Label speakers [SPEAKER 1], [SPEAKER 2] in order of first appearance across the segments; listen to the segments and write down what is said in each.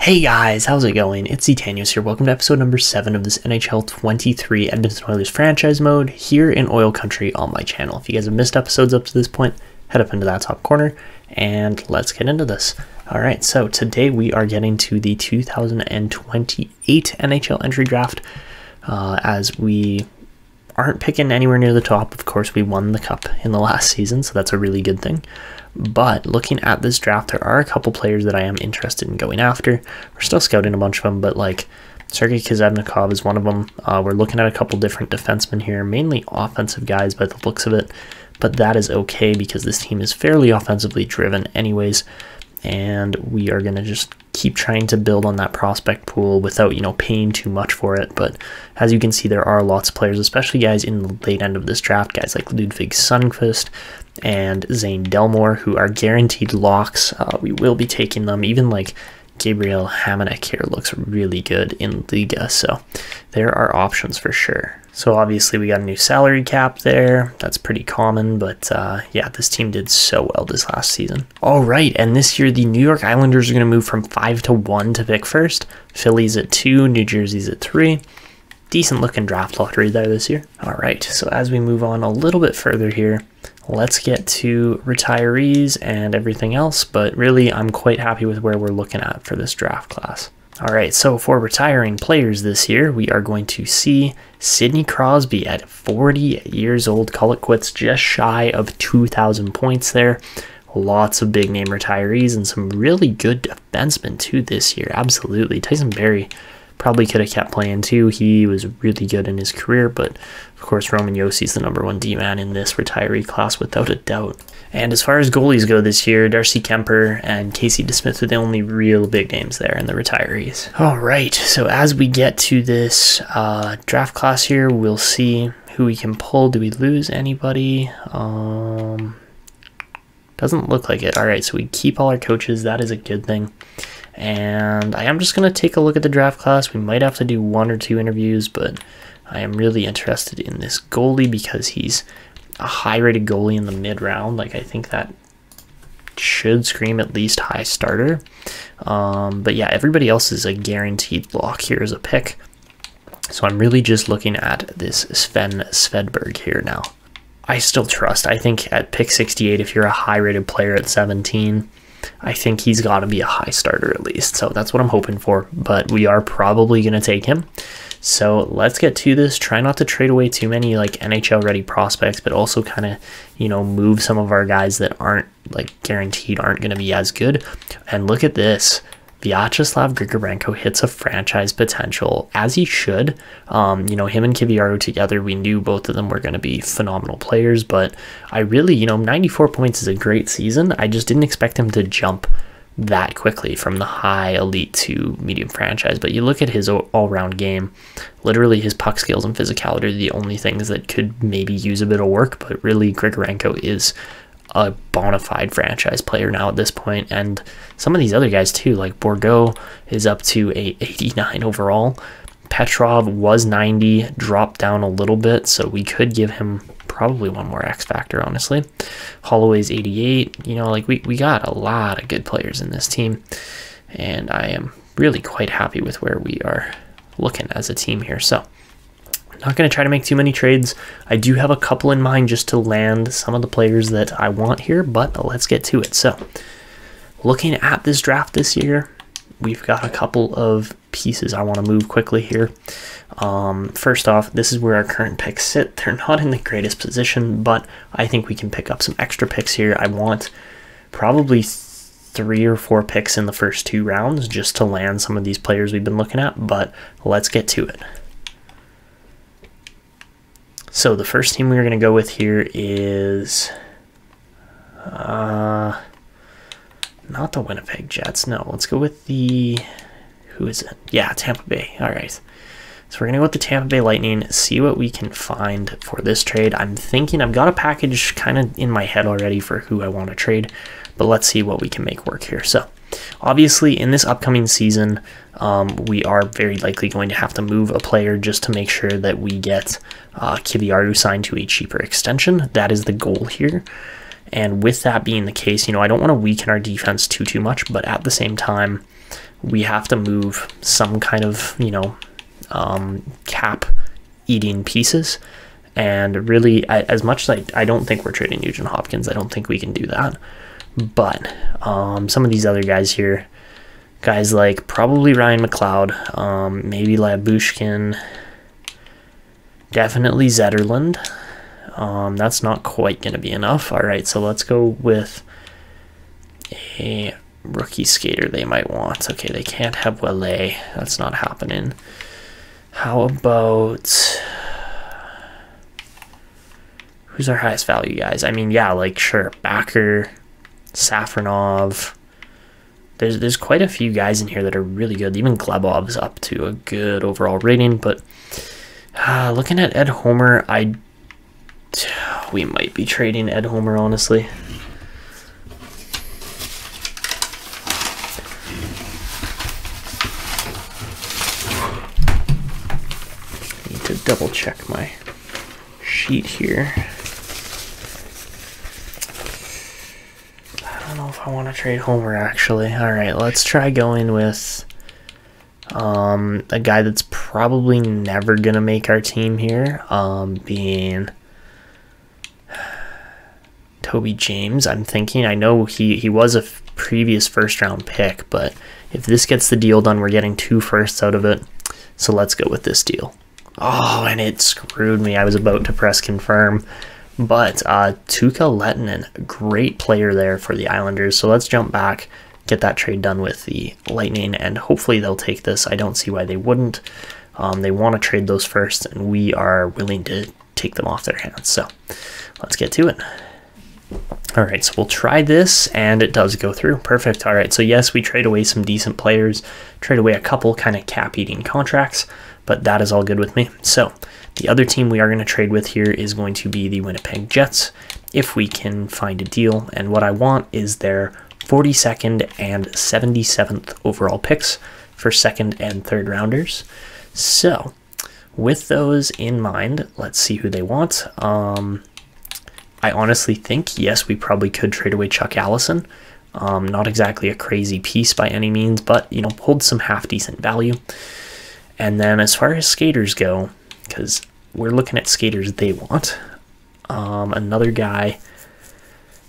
[SPEAKER 1] Hey guys, how's it going? It's Etanyos here. Welcome to episode number 7 of this NHL 23 Edmonton Oilers franchise mode here in Oil Country on my channel. If you guys have missed episodes up to this point, head up into that top corner and let's get into this. Alright, so today we are getting to the 2028 NHL Entry Draft as we aren't picking anywhere near the top. Of course, we won the cup in the last season, so that's a really good thing. But looking at this draft, there are a couple players that I am interested in going after. We're still scouting a bunch of them, but like Sergei Kuzevnikov is one of them. We're looking at a couple different defensemen here, mainly offensive guys by the looks of it. But that is okay because this team is fairly offensively driven anyways. And we are going to just keep trying to build on that prospect pool without, paying too much for it. But as you can see, there are lots of players, especially guys in the late end of this draft, guys like Ludwig Sundqvist and Zane Delmore, who are guaranteed locks. We will be taking them. Even like Gabriel Hamonic here looks really good in Liga, so there are options for sure. So obviously we got a new salary cap there. That's pretty common, but yeah, this team did so well this last season. All right, and this year the New York Islanders are going to move from 5 to 1 to pick first. Philly's at 2, New Jersey's at 3. Decent looking draft lottery there this year. All right, so as we move on a little bit further here, let's get to retirees and everything else, but really I'm quite happy with where we're looking at for this draft class. All right, so for retiring players this year, we are going to see Sidney Crosby at 40 years old, call it quits, just shy of 2,000 points there. Lots of big name retirees and some really good defensemen too this year, absolutely. Tyson Barrie probably could have kept playing too. He was really good in his career, but of course Roman Jossi's the #1 D-man in this retiree class without a doubt. And as far as goalies go this year, Darcy Kemper and Casey DeSmith are the only real big names there in the retirees. All right, so as we get to this draft class here, we'll see who we can pull. Do we lose anybody? Doesn't look like it. All right, so we keep all our coaches. That is a good thing. And I am just going to take a look at the draft class. We might have to do 1 or 2 interviews, but I am really interested in this goalie because he's a high-rated goalie in the mid-round. Like, I think that should scream at least high starter. But yeah, everybody else is a guaranteed lock here as a pick. So I'm really just looking at this Sven Svedberg here now. I still trust. I think at pick 68, if you're a high-rated player at 17, I think he's got to be a high starter at least. So that's what I'm hoping for. But we are probably going to take him. So let's get to this. Try not to trade away too many like NHL ready prospects, but also kind of, move some of our guys that aren't like guaranteed aren't going to be as good. And look at this. Vyacheslav Grigorenko hits a franchise potential, as he should. Him and Kiviaro together, we knew both of them were going to be phenomenal players, but I really, 94 points is a great season. I just didn't expect him to jump that quickly from the high elite to medium franchise. But you look at his all-round game, literally his puck skills and physicality are the only things that could maybe use a bit of work, but really Grigorenko is a bona fide franchise player now at this point. And some of these other guys too, like Bourgault is up to a 89 overall. Petrov was 90, dropped down a little bit, so we could give him probably one more X factor, honestly. Holloway's 88. We got a lot of good players in this team, and I am really quite happy with where we are looking as a team here. So not going to try to make too many trades. I do have a couple in mind just to land some of the players that I want here, but let's get to it. So looking at this draft this year, we've got a couple of pieces I want to move quickly here. First off, this is where our current picks sit. They're not in the greatest position, but I think we can pick up some extra picks here. I want probably 3 or 4 picks in the first 2 rounds just to land some of these players we've been looking at, but let's get to it. So the first team we're going to go with here is not the Winnipeg Jets. No, let's go with the, who is it? Yeah, Tampa Bay. All right. So we're going to go with the Tampa Bay Lightning, see what we can find for this trade. I'm thinking I've got a package kind of in my head already for who I want to trade, but let's see what we can make work here. So obviously in this upcoming season, we are very likely going to have to move a player just to make sure that we get Kiviaro signed to a cheaper extension. That is the goal here. And with that being the case, I don't want to weaken our defense too much, but at the same time, we have to move some kind of, you know, cap eating pieces. And really, as much as I don't think we're trading Nugent-Hopkins, I don't think we can do that. But some of these other guys here, guys like probably Ryan McLeod, maybe Labushkin, definitely Zetterlund. That's not quite going to be enough. All right, so let's go with a rookie skater they might want. Okay, they can't have Wale. That's not happening. How about... who's our highest value guys? I mean, yeah, like, sure, Backer, Safronov. There's quite a few guys in here that are really good. Even Glebov's up to a good overall rating, but looking at Ed Homer, we might be trading Ed Homer, honestly. Need to double check my sheet here. I don't know if I want to trade Homer, actually. All right, let's try going with a guy that's probably never gonna make our team here, being Toby James. I'm thinking, I know he was a previous first-round pick, but if this gets the deal done, we're getting 2 firsts out of it. So let's go with this deal. Oh, and it screwed me. I was about to press confirm. But Tuukka Lehtinen, great player there for the Islanders. So let's jump back, get that trade done with the Lightning, and hopefully they'll take this. I don't see why they wouldn't. They want to trade those first, and we are willing to take them off their hands. So let's get to it. All right, so we'll try this, and it does go through. Perfect. All right, so yes, we trade away some decent players, trade away a couple kind of cap-eating contracts, but that is all good with me. So the other team we are going to trade with here is going to be the Winnipeg Jets, if we can find a deal. And what I want is their 42nd and 77th overall picks for second and third rounders. So with those in mind, let's see who they want. I honestly think, yes, we probably could trade away Chuck Allison. Not exactly a crazy piece by any means, but, you know, holds some half-decent value. And then as far as skaters go, because we're looking at skaters they want, another guy,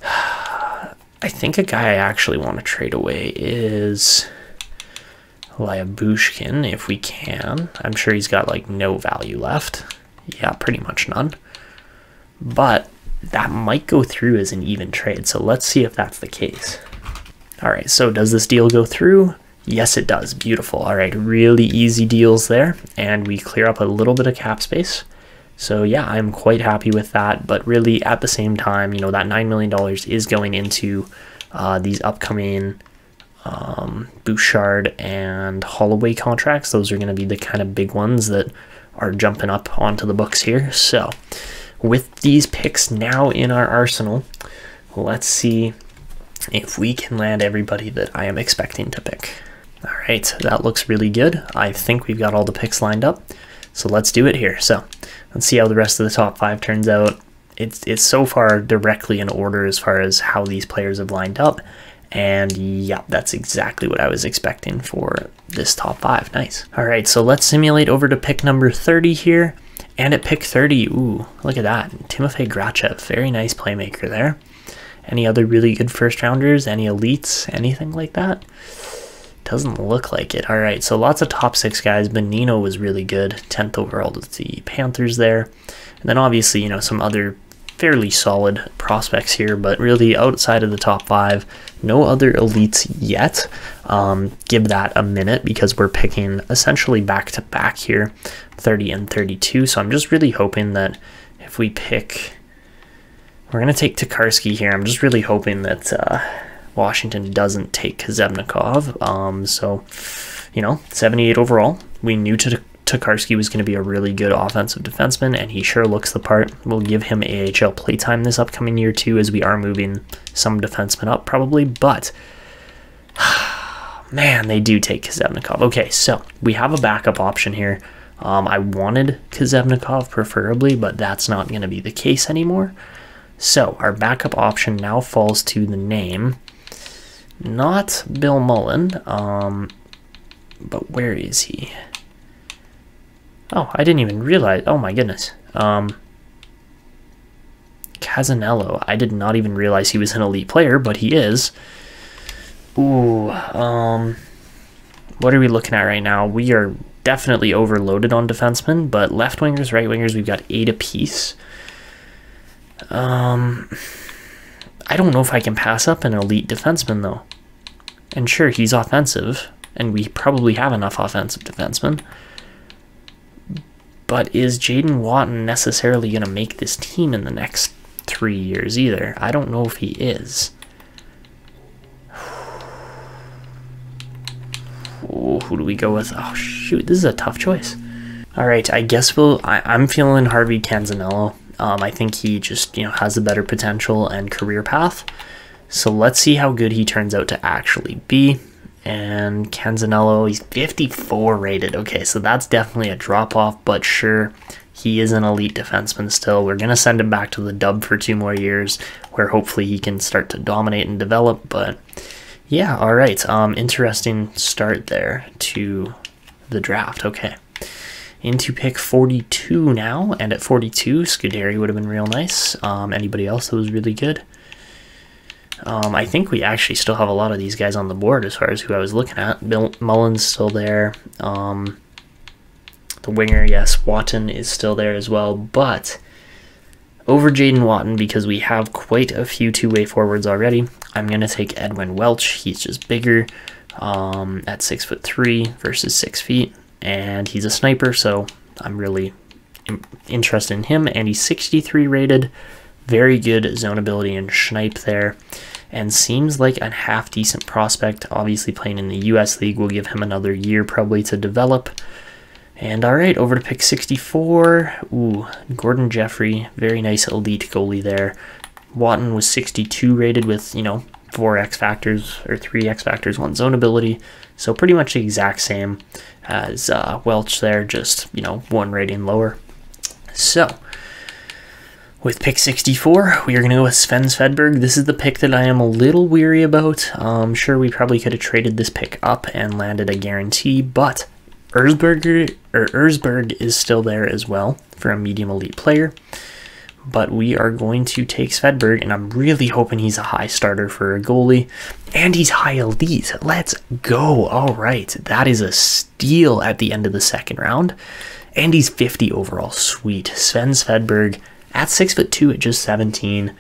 [SPEAKER 1] I think a guy I actually want to trade away is Labushkin, if we can. I'm sure he's got, like, no value left. Yeah, pretty much none. But that might go through as an even trade, so let's see if that's the case. All right, so does this deal go through? Yes, it does. Beautiful. All right, really easy deals there, and we clear up a little bit of cap space. So yeah, I'm quite happy with that, but really at the same time, you know, that $9 million is going into these upcoming Bouchard and Holloway contracts. Those are going to be the kind of big ones that are jumping up onto the books here. So with these picks now in our arsenal, let's see if we can land everybody that I am expecting to pick. All right, that looks really good. I think we've got all the picks lined up, so let's do it here. So let's see how the rest of the top 5 turns out. It's so far directly in order as far as how these players have lined up, and yeah, that's exactly what I was expecting for this top 5. Nice. All right, so let's simulate over to pick number 30 here. And at pick 30, ooh, look at that. Timofey Grachev, very nice playmaker there. Any other really good first rounders? Any elites? Anything like that? Doesn't look like it. All right, so lots of top 6 guys. Benino was really good, 10th overall to the Panthers there. And then obviously, you know, some other fairly solid prospects here, but really outside of the top 5, no other elites yet. Give that a minute because we're picking essentially back-to-back here, 30 and 32. So I'm just really hoping that if we pick, we're going to take Tokarski here. I'm just really hoping that Washington doesn't take Kazebnikov. So, you know, 78 overall. We knew Tokarski was going to be a really good offensive defenseman, and he sure looks the part. We'll give him AHL playtime this upcoming year too, as we are moving some defensemen up probably, but man, they do take Kazebnikov. Okay, so we have a backup option here. I wanted Kazebnikov preferably, but that's not going to be the case anymore. So our backup option now falls to the name, not Bill Mullen, But where is he? Oh, I didn't even realize. Oh my goodness. Casanello. I did not even realize he was an elite player, but he is. Ooh, what are we looking at right now? We are definitely overloaded on defensemen, but left wingers, right wingers, we've got 8 apiece. I don't know if I can pass up an elite defenseman, though. And sure, he's offensive, and we probably have enough offensive defensemen. But is Jaden Watton necessarily going to make this team in the next 3 years either? I don't know if he is. Oh, who do we go with? Oh, shoot, this is a tough choice. All right, I guess I'm feeling Harvey Canzanello. I think he just, has a better potential and career path. So let's see how good he turns out to actually be. And Canzanello, he's 54 rated. Okay, so that's definitely a drop-off, but sure, he is an elite defenseman still. We're going to send him back to the dub for 2 more years, where hopefully he can start to dominate and develop. But yeah, all right, interesting start there to the draft. Okay, into pick 42 now, and at 42, Scuderi would have been real nice. Anybody else that was really good? I think we actually still have a lot of these guys on the board as far as who I was looking at. Mullen's still there. The winger, yes, Watton is still there as well. But over Jaden Watton, because we have quite a few two-way forwards already, I'm going to take Edwin Welch. He's just bigger at 6'3" versus 6 feet. And he's a sniper, so I'm really interested in him. And he's 63 rated. Very good zone ability and snipe there, and seems like a half-decent prospect. Obviously playing in the U.S. League will give him another year probably to develop. And all right, over to pick 64. Ooh, Gordon Jeffrey, very nice elite goalie there. Watton was 62 rated with, 4 X factors, or 3 X factors, 1 zone ability. So pretty much the exact same as Welch there, just, 1 rating lower. So with pick 64, we are going to go with Sven Svedberg. This is the pick that I am a little weary about. Sure, we probably could have traded this pick up and landed a guarantee, but Erzberg is still there as well for a medium elite player. But we are going to take Svedberg, and I'm really hoping he's a high starter for a goalie. And he's high elite. Let's go. All right, that is a steal at the end of the second round. And he's 50 overall. Sweet. Sven Svedberg at 6'2" at just 17.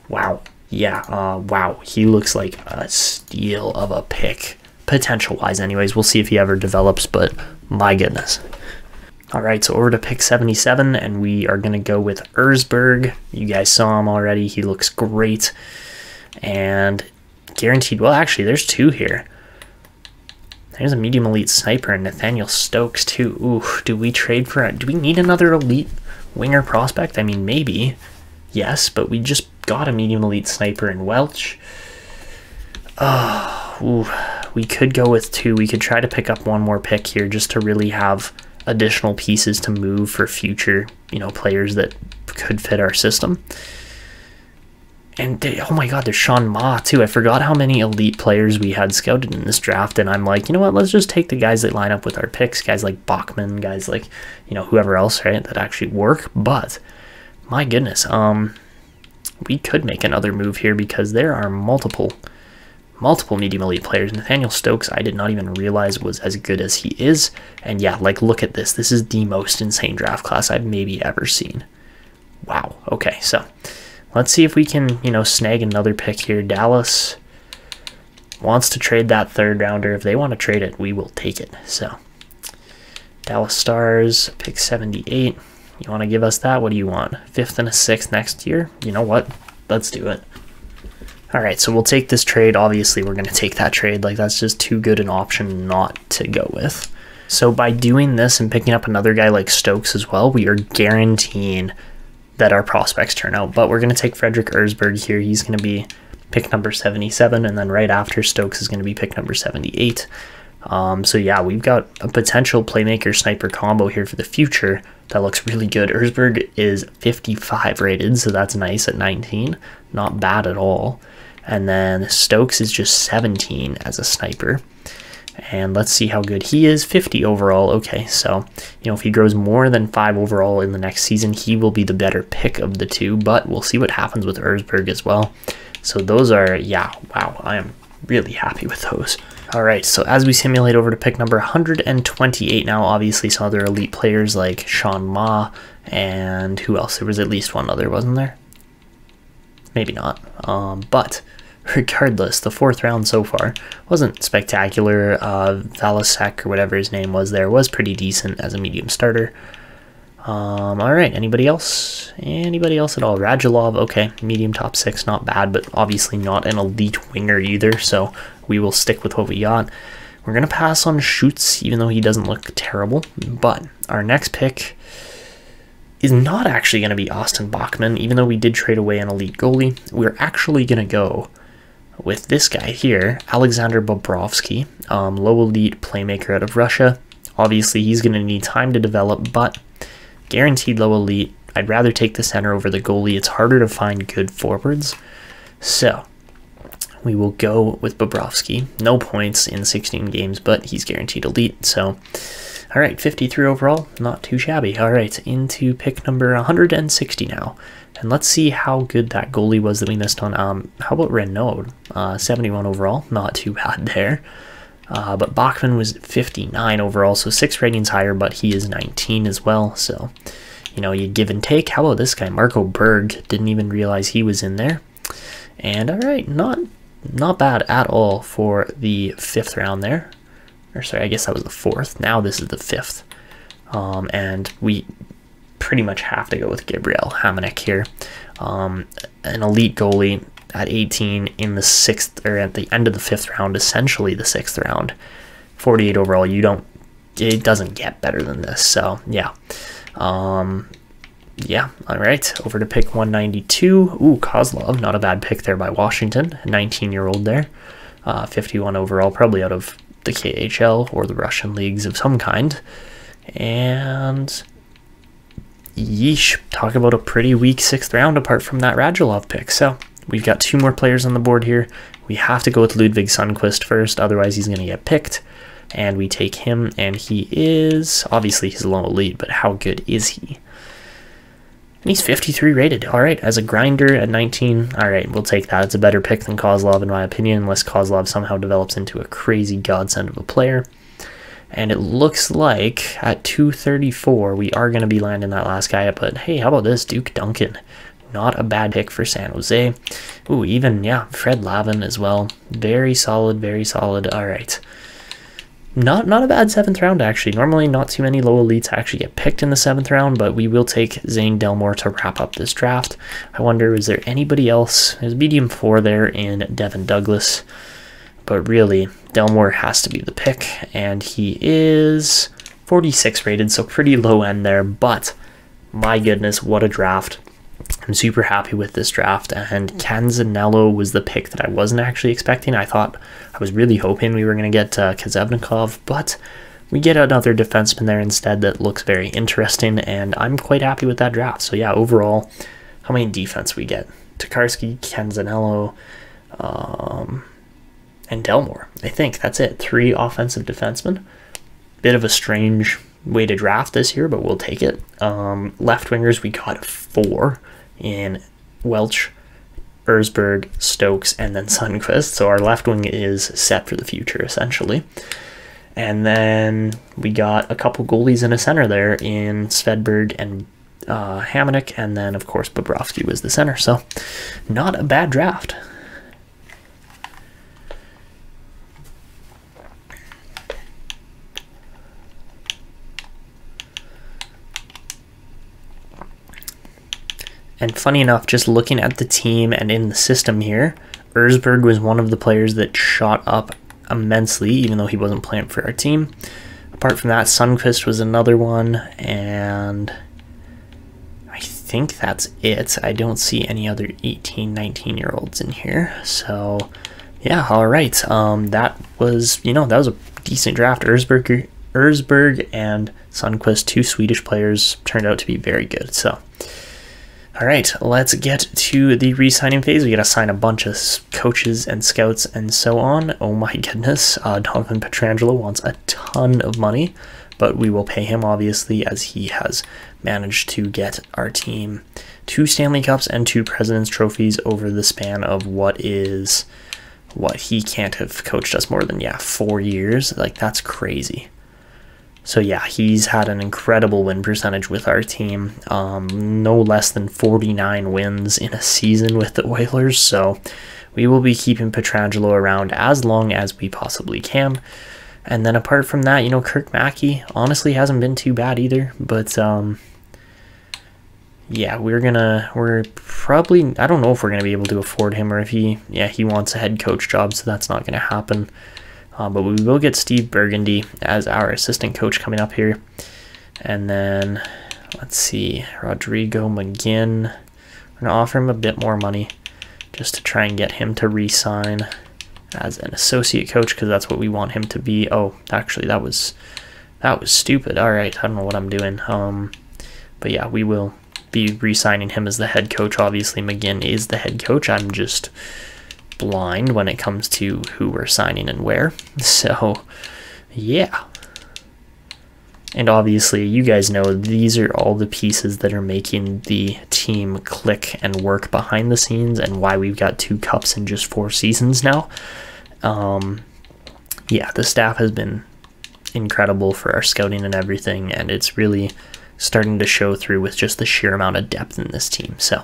[SPEAKER 1] Wow. Yeah. Wow. He looks like a steal of a pick. Potential-wise, anyways. We'll see if he ever develops, but my goodness. All right, so over to pick 77, and we are going to go with Erzberg. You guys saw him already. He looks great. And guaranteed. Well, actually, there's 2 here. There's a medium elite sniper and Nathaniel Stokes, too. Ooh, do we trade for do we need another elite winger prospect? I mean, maybe. Yes, but we just got a medium elite sniper in Welch. Ooh, we could go with 2. We could try to pick up 1 more pick here just to really have additional pieces to move for future, players that could fit our system. And oh my god, there's Sean Ma too. I forgot how many elite players we had scouted in this draft, and I'm like, you know what, let's just take the guys that line up with our picks, guys like Bachman, guys like, whoever else, right, that actually work. But my goodness, we could make another move here because there are multiple medium elite players. Nathaniel Stokes, I did not even realize was as good as he is. And yeah, like, look at this. This is the most insane draft class I've maybe ever seen. Wow. Okay, so let's see if we can, snag another pick here. Dallas wants to trade that 3rd rounder. If they want to trade it, we will take it. So Dallas Stars, pick 78. You want to give us that? What do you want? 5th and a 6th next year? You know what? Let's do it. All right, so we'll take this trade. Obviously, we're going to take that trade. Like, that's just too good an option not to go with. So by doing this and picking up another guy like Stokes as well, we are guaranteeing that our prospects turn out. But we're going to take Frederick Erzberg here. He's going to be pick number 77, and then right after Stokes is going to be pick number 78. So yeah, we've got a potential playmaker sniper combo here for the future that looks really good. Erzberg is 55 rated, so that's nice at 19. Not bad at all. And then Stokes is just 17 as a sniper. And let's see how good he is. 50 overall. Okay, so, you know, if he grows more than 5 overall in the next season, he will be the better pick of the two, but we'll see what happens with Erzberg as well. So those are, yeah, wow, I am really happy with those. All right, so as we simulate over to pick number 128 now, obviously some other elite players like Sean Ma, and who else? There was at least one other, wasn't there? Maybe not, but regardless, the 4th round so far wasn't spectacular. Valasek, or whatever his name was there, was pretty decent as a medium starter. All right, anybody else? Anybody else at all? Radulov, okay, medium top 6, not bad, but obviously not an elite winger either, so we will stick with what we got. We're going to pass on Schutz, even though he doesn't look terrible, but our next pick is not actually going to be Austin Bachman, even though we did trade away an elite goalie. We're actually going to go with this guy here, Alexander Bobrovsky, low elite playmaker out of Russia. Obviously, he's going to need time to develop, but guaranteed low elite. I'd rather take the center over the goalie. It's harder to find good forwards. So we will go with Bobrovsky. No points in 16 games, but he's guaranteed elite. So, all right, 53 overall. Not too shabby. All right, into pick number 160 now. And let's see how good that goalie was that we missed on. How about Renaud? 71 overall. Not too bad there. But Bachman was 59 overall, so 6 ratings higher, but he is 19 as well. So, you know, you give and take. How about this guy, Marco Berg? Didn't even realize he was in there. And all right, not bad at all for the 5th round there. Or sorry, I guess that was the 4th. Now this is the 5th. And we pretty much have to go with Gabriel Hamonic here. An elite goalie at 18 in the 6th, or at the end of the 5th round, essentially the 6th round. 48 overall. It doesn't get better than this. So yeah. Yeah, all right, over to pick 192. Ooh, Kozlov, not a bad pick there by Washington, 19-year-old there. 51 overall, probably out of the KHL or the Russian leagues of some kind. And yeesh, talk about a pretty weak 6th round apart from that Radulov pick. So we've got 2 more players on the board here. We have to go with Ludwig Sundqvist first, otherwise he's going to get picked. And we take him, and he is, obviously he's low elite, but how good is he? And he's 53 rated. All right, as a grinder at 19, all right, we'll take that. It's a better pick than Kozlov, in my opinion, unless Kozlov somehow develops into a crazy godsend of a player. And it looks like at 234, we are going to be landing that last guy up. But hey, how about this? Duke Duncan. Not a bad pick for San Jose. Ooh, even, yeah, Fred Lavin as well. Very solid, very solid. All right. Not a bad 7th round, actually. Normally, not too many low elites actually get picked in the 7th round, but we will take Zane Delmore to wrap up this draft. I wonder, is there anybody else? There's medium 4 there in Devin Douglas, but really, Delmore has to be the pick, and he is 46 rated, so pretty low end there, but my goodness, what a draft. I'm super happy with this draft, and Canzanello was the pick that I wasn't actually expecting. I was really hoping we were going to get Kazevnikov, but we get another defenseman there instead that looks very interesting, and I'm quite happy with that draft. So yeah, overall, how many defense we get? Tokarski, Canzanello, and Delmore. I think that's it. 3 offensive defensemen. Bit of a strange way to draft this year, but we'll take it. Left wingers, we got 4 in Welch, Erzberg, Stokes, and then Sundqvist. So our left wing is set for the future, essentially. And then we got a couple goalies in a center there in Svedberg and Hamonic, and then, of course, Bobrovsky was the center. So not a bad draft. And funny enough, just looking at the team and in the system here, Erzberg was one of the players that shot up immensely, even though he wasn't playing for our team. Apart from that, Sundqvist was another one, and I think that's it. I don't see any other 18, 19-year-olds in here. So, yeah, all right. That was, that was a decent draft. Erzberg and Sundqvist, 2 Swedish players, turned out to be very good. So, All right, let's get to the re-signing phase. We got to sign a bunch of coaches and scouts and so on. Oh my goodness, Donovan Pietrangelo wants a ton of money, but we will pay him obviously, as he has managed to get our team 2 Stanley Cups and 2 President's Trophies over the span of what he can't have coached us more than 4 years. Like, that's crazy. So yeah, he's had an incredible win percentage with our team, no less than 49 wins in a season with the Oilers, so we will be keeping Pietrangelo around as long as we possibly can. And then apart from that, you know, Kirk Mackey honestly hasn't been too bad either, but yeah, we're probably, I don't know if we're going to be able to afford him, or if he wants a head coach job, so that's not going to happen. But we will get Steve Burgundy as our assistant coach coming up here. And then, let's see, Rodrigo McGinn. We're going to offer him a bit more money just to try and get him to re-sign as an associate coach, because that's what we want him to be. Oh, actually, that was stupid. All right, I don't know what I'm doing. But yeah, we will be re-signing him as the head coach. Obviously, McGinn is the head coach. I'm just blind when it comes to who we're signing and where. So yeah, and obviously you guys know these are all the pieces that are making the team click and work behind the scenes, and why we've got 2 cups in just 4 seasons now. Yeah, the staff has been incredible for our scouting and everything, and it's really starting to show through with just the sheer amount of depth in this team. So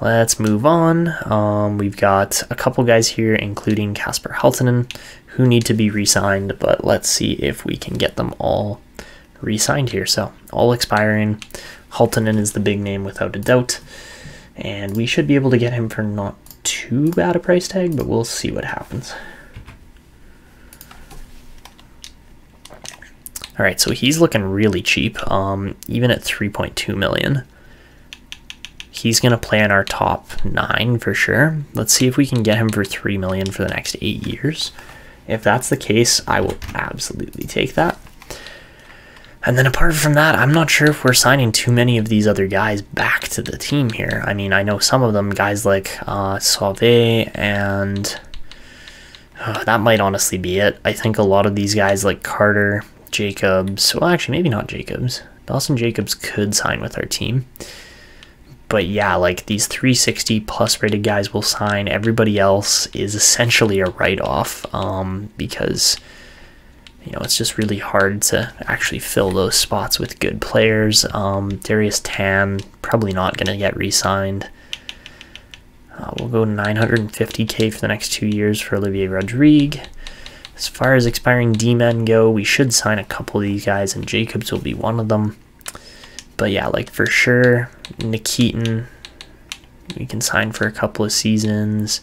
[SPEAKER 1] let's move on. We've got a couple guys here, including Kasper Halttunen, who need to be re-signed, but let's see if we can get them all re-signed here. So, all expiring. Halttunen is the big name without a doubt, and we should be able to get him for not too bad a price tag, but we'll see what happens. Alright, so he's looking really cheap, even at $3.2 million. He's going to play in our top 9 for sure. Let's see if we can get him for $3 million for the next 8 years. If that's the case, I will absolutely take that. And then apart from that, I'm not sure if we're signing too many of these other guys back to the team here. I mean, I know some of them, guys like Sauvé, and that might honestly be it. I think a lot of these guys like Carter, Jacobs, well actually maybe not Jacobs. Dawson Jacobs could sign with our team. But yeah, like these 360 plus rated guys will sign. Everybody else is essentially a write-off, because, you know, it's just really hard to actually fill those spots with good players. Darius Tan, probably not going to get re-signed. We'll go $950K for the next 2 years for Olivier Rodrigue. As far as expiring D-men go, we should sign a couple of these guys, and Jacobs will be one of them. But yeah, like for sure, Nikitin, we can sign for a couple of seasons.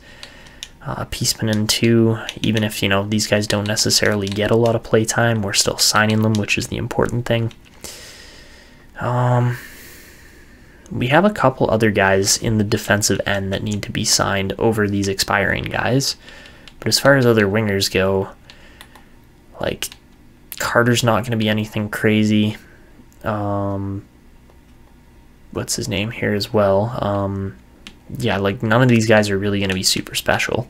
[SPEAKER 1] Piespanen too, even if, you know, these guys don't necessarily get a lot of play time, we're still signing them, which is the important thing. We have a couple other guys in the defensive end that need to be signed over these expiring guys. But as far as other wingers go, like, Carter's not going to be anything crazy. What's his name here as well? Yeah, like none of these guys are really going to be super special.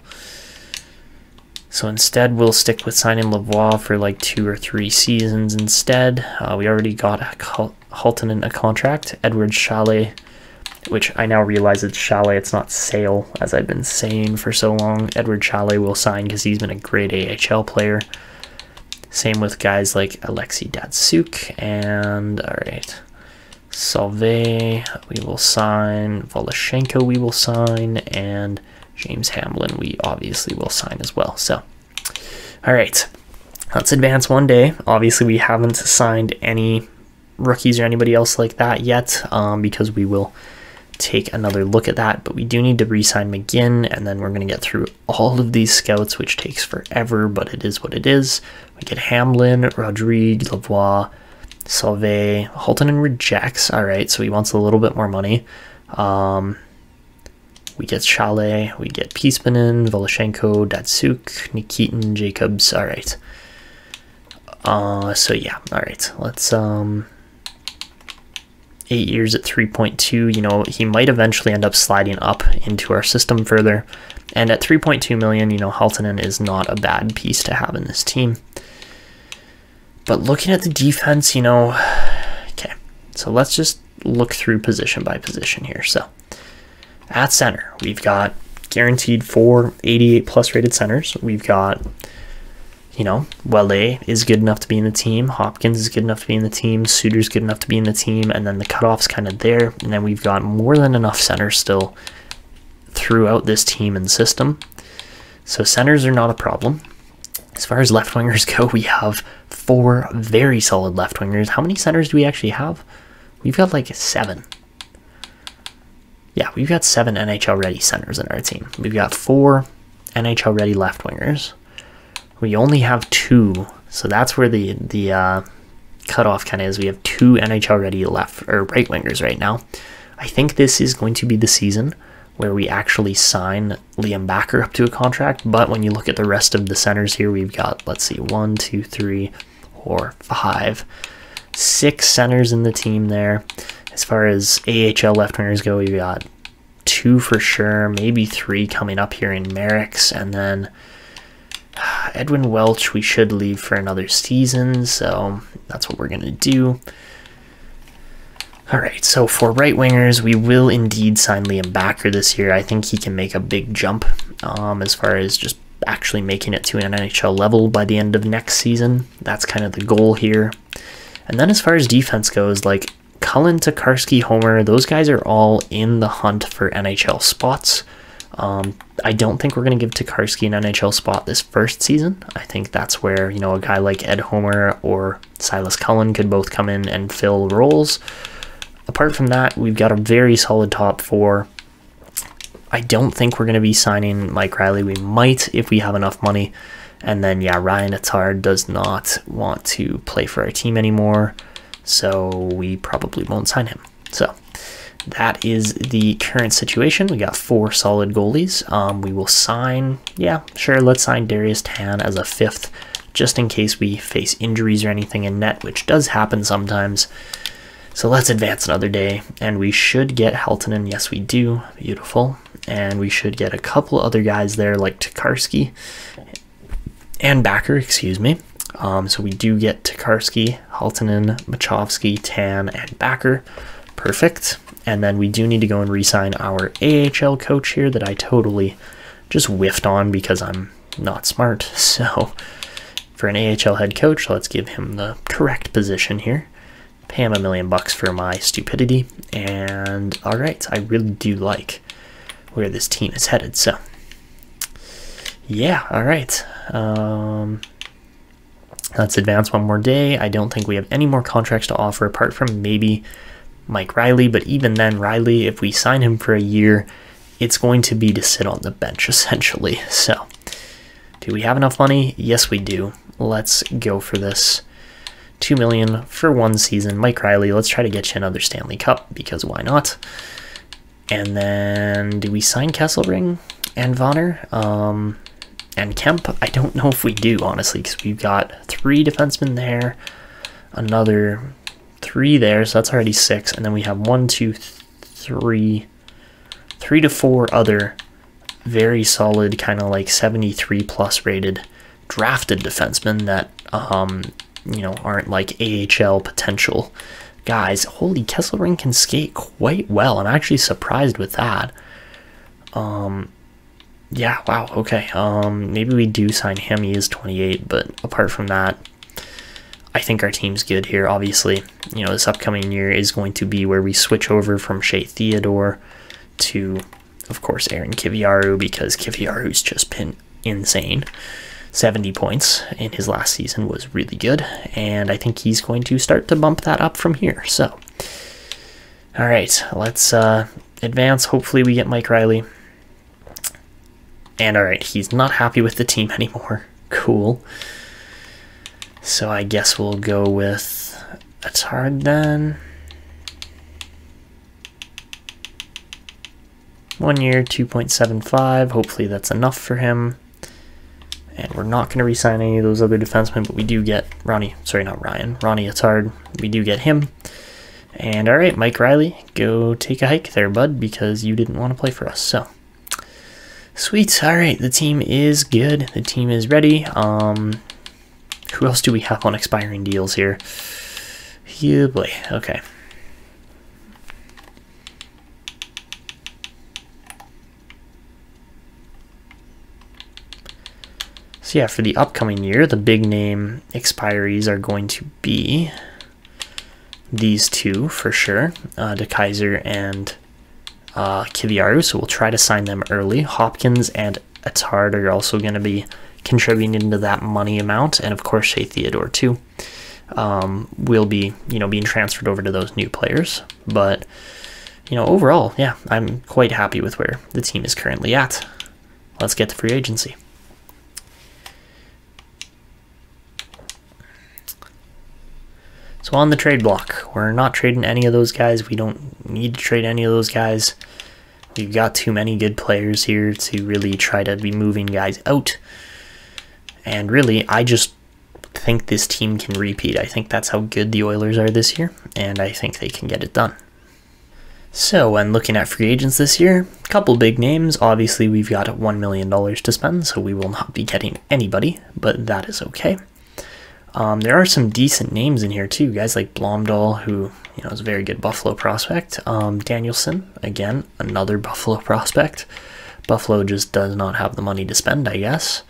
[SPEAKER 1] So instead, we'll stick with signing Lavoie for like 2 or 3 seasons instead. We already got Halttunen a contract. Edward Chalet, which I now realize it's Chalet, it's not Sale, as I've been saying for so long. Edward Chalet will sign because he's been a great AHL player. Same with guys like Alexei Datsuk, and alright, Sauvé we will sign, Voloshenko we will sign, and James Hamlin we obviously will sign as well. So, alright, let's advance one day. Obviously we haven't signed any rookies or anybody else like that yet, because we will take another look at that, but we do need to re-sign McGinn, and then we're going to get through all of these scouts, which takes forever, but it is what it is. We get Hamlin, Rodrigue, Lavoie, Sauvé. Halttunen rejects. Alright, so he wants a little bit more money. We get Chalet, we get Piespanen, Voloshenko, Datsuk, Nikitin, Jacobs. Alright. So yeah, alright. Let's 8 years at 3.2. You know, he might eventually end up sliding up into our system further. And at 3.2 million, you know, Halttunen is not a bad piece to have in this team. But looking at the defense, you know, okay, so let's just look through position by position here. So at center, we've got guaranteed 4 88 plus rated centers. We've got, you know, Welle is good enough to be in the team. Hopkins is good enough to be in the team. Suter's good enough to be in the team. And then the cutoff's kind of there. And then we've got more than enough centers still throughout this team and system. So centers are not a problem. As far as left wingers go, we have 4 very solid left wingers. How many centers do we actually have? We've got like 7. Yeah, we've got 7 NHL ready centers in our team. We've got 4 NHL ready left wingers. We only have 2, so that's where the cutoff kind of is. We have 2 NHL ready left or right wingers right now. I think this is going to be the season where we actually sign Liam Backer up to a contract. But when you look at the rest of the centers here, we've got, let's see, 1, 2, 3, 4, 5, 6 centers in the team there. As far as AHL left wingers go, we've got 2 for sure, maybe 3 coming up here in Merrick's, and then Edwin Welch we should leave for another season, so that's what we're going to do. Alright, so for right wingers, we will indeed sign Liam Backer this year. I think he can make a big jump as far as just actually making it to an NHL level by the end of next season. That's kind of the goal here. And then as far as defense goes, like Cullen, Tokarski, Homer, those guys are all in the hunt for NHL spots. I don't think we're going to give Tokarski an NHL spot this first season. I think that's where, you know, a guy like Ed Homer or Silas Cullen could both come in and fill roles. Apart from that, we've got a very solid top 4. I don't think we're going to be signing Mike Riley. We might if we have enough money. And then, yeah, Ryan Attard does not want to play for our team anymore, so we probably won't sign him. So that is the current situation. We got 4 solid goalies. We will sign, yeah, sure, let's sign Darius Tan as a 5th, just in case we face injuries or anything in net, which does happen sometimes. So let's advance another day, and we should get Halttunen. Yes, we do. Beautiful. And we should get a couple other guys there, like Tokarski and Backer, excuse me. So we do get Tokarski, Halttunen, Machovsky, Tan, and Backer. Perfect. And then we do need to go and re-sign our AHL coach here that I totally just whiffed on because I'm not smart. So for an AHL head coach, let's give him the correct position here. Pay him $1 million for my stupidity. And all right, I really do like where this team is headed. So yeah, all right. Let's advance one more day. I don't think we have any more contracts to offer apart from maybe Mike Riley, but even then, Riley, if we sign him for a year, it's going to be to sit on the bench essentially. So do we have enough money? Yes, we do. Let's go for this. $2 million for 1 season. Mike Riley, let's try to get you another Stanley Cup, because why not? And then do we sign Kesselring and Vonner and Kemp? I don't know if we do, honestly, because we've got 3 defensemen there, another 3 there, so that's already 6, and then we have 1, 2, 3 to 4 other very solid, kind of like 73 plus rated drafted defensemen that you know, aren't like AHL potential guys. Holy, Kesselring can skate quite well. I'm actually surprised with that. Yeah, wow, okay. Maybe we do sign him. He is 28, but apart from that, I think our team's good here. Obviously, you know, this upcoming year is going to be where we switch over from Shea Theodore to, of course, Aaron Kiviaru, because Kiviaru's just been insane. 70 points in his last season was really good, and I think he's going to start to bump that up from here. So, all right, let's advance. Hopefully we get Mike Riley. And all right, he's not happy with the team anymore. Cool. So I guess we'll go with Attard then. 1 year, 2.75. Hopefully that's enough for him. And we're not going to re-sign any of those other defensemen, but we do get Ronnie Attard. We do get him. And all right, Mike Riley, go take a hike there, bud, because you didn't want to play for us. So sweet. All right, the team is good. The team is ready. Who else do we have on expiring deals here? Yeah, boy. Okay. So yeah, for the upcoming year, the big name expiries are going to be these two for sure, De Kaiser and Kiviaru. So we'll try to sign them early. Hopkins and Atard are also going to be contributing into that money amount, and of course Shea Theodore too. Will be being transferred over to those new players. But overall, yeah, I'm quite happy with where the team is currently at. Let's get to free agency. So on the trade block, we're not trading any of those guys. We don't need to trade any of those guys. We've got too many good players here to really try to be moving guys out. And really, I just think this team can repeat. I think that's how good the Oilers are this year, and I think they can get it done. So when looking at free agents this year, a couple big names. Obviously, we've got $1 million to spend, so we will not be getting anybody, but that is okay. There are some decent names in here too, guys like Blomdahl, who is a very good Buffalo prospect. Danielson, again, another Buffalo prospect. Buffalo just does not have the money to spend, I guess.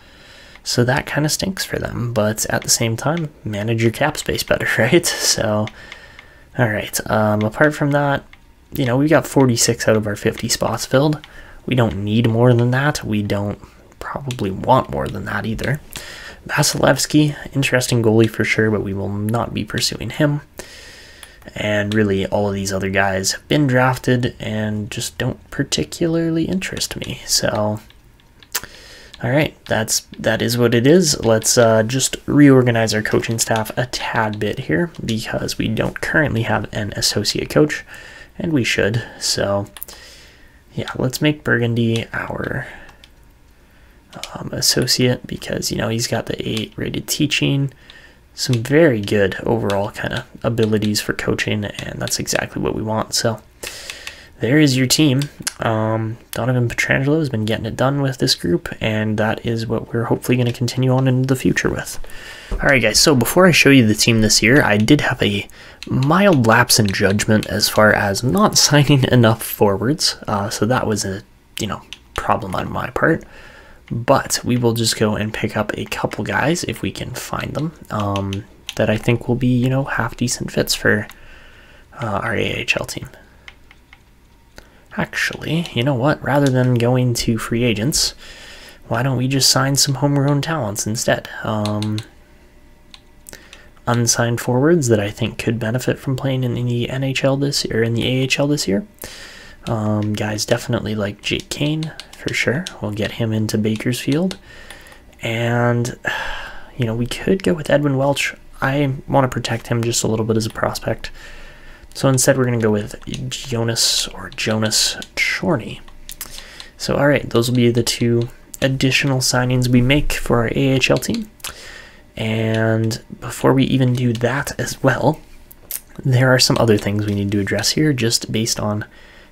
[SPEAKER 1] So that kind of stinks for them, but at the same time, manage your cap space better, right? So, all right. Apart from that, we got 46 out of our 50 spots filled. We don't need more than that. We don't probably want more than that either. Vasilevsky, interesting goalie for sure, but we will not be pursuing him. And really, all of these other guys have been drafted and just don't particularly interest me. So, all right, that is what it is. Let's just reorganize our coaching staff a tad bit here because we don't currently have an associate coach, and we should. So, yeah, let's make Burgundy our associate because he's got the 8 rated teaching, some very good overall kind of abilities for coaching, and that's exactly what we want. So there is your team. Donovan Pietrangelo has been getting it done with this group, and that is what we're hopefully going to continue on into the future with. All right, guys, so before I show you the team this year, I did have a mild lapse in judgment as far as not signing enough forwards, so that was a problem on my part. But we will just go and pick up a couple guys if we can find them that I think will be, half decent fits for our AHL team. Actually, you know what? Rather than going to free agents, why don't we just sign some homegrown talents instead? Unsigned forwards that I think could benefit from playing in the NHL this year, or in the AHL this year. Guys definitely like Jake Kane, for sure. We'll get him into Bakersfield. And, we could go with Edwin Welch. I want to protect him just a little bit as a prospect. So instead we're going to go with Jonas Chorney. So, all right, those will be the 2 additional signings we make for our AHL team. And before we even do that as well, there are some other things we need to address here just based on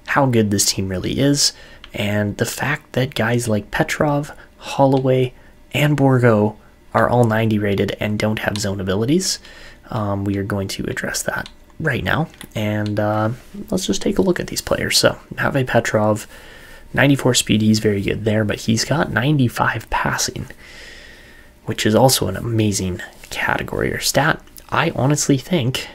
[SPEAKER 1] how good this team really is, and the fact that guys like Petrov, Holloway, and Bourgault are all 90 rated and don't have zone abilities. We are going to address that right now, and let's just take a look at these players. So, have a Petrov, 94 speed, he's very good there, but he's got 95 passing, which is also an amazing category or stat. I honestly think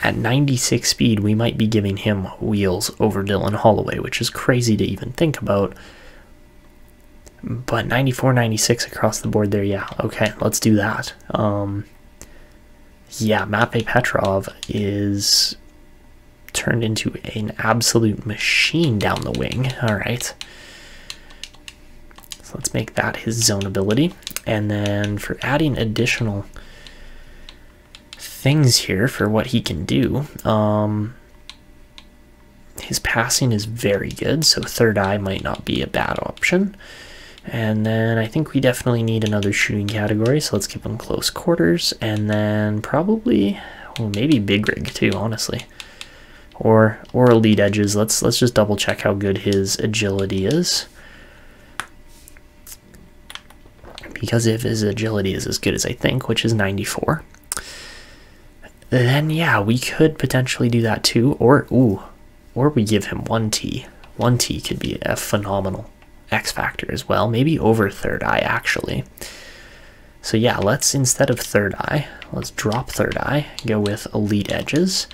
[SPEAKER 1] at 96 speed, we might be giving him wheels over Dylan Holloway, which is crazy to even think about. But 94, 96 across the board there, yeah. Okay, let's do that. Yeah, Matvei Petrov is turned into an absolute machine down the wing. All right. So let's make that his zone ability. And then for adding additional things here for what he can do, his passing is very good, so third eye might not be a bad option. And then I think we definitely need another shooting category, so let's give him close quarters, and then probably, well, maybe big rig too, honestly. or elite edges. Let's just double check how good his agility is. Because if his agility is as good as I think, which is 94, then yeah, we could potentially do that too. Or we give him 1T. 1T could be a phenomenal X factor as well, maybe over third eye actually. So yeah, let's, instead of third eye, let's drop third eye, go with elite edges,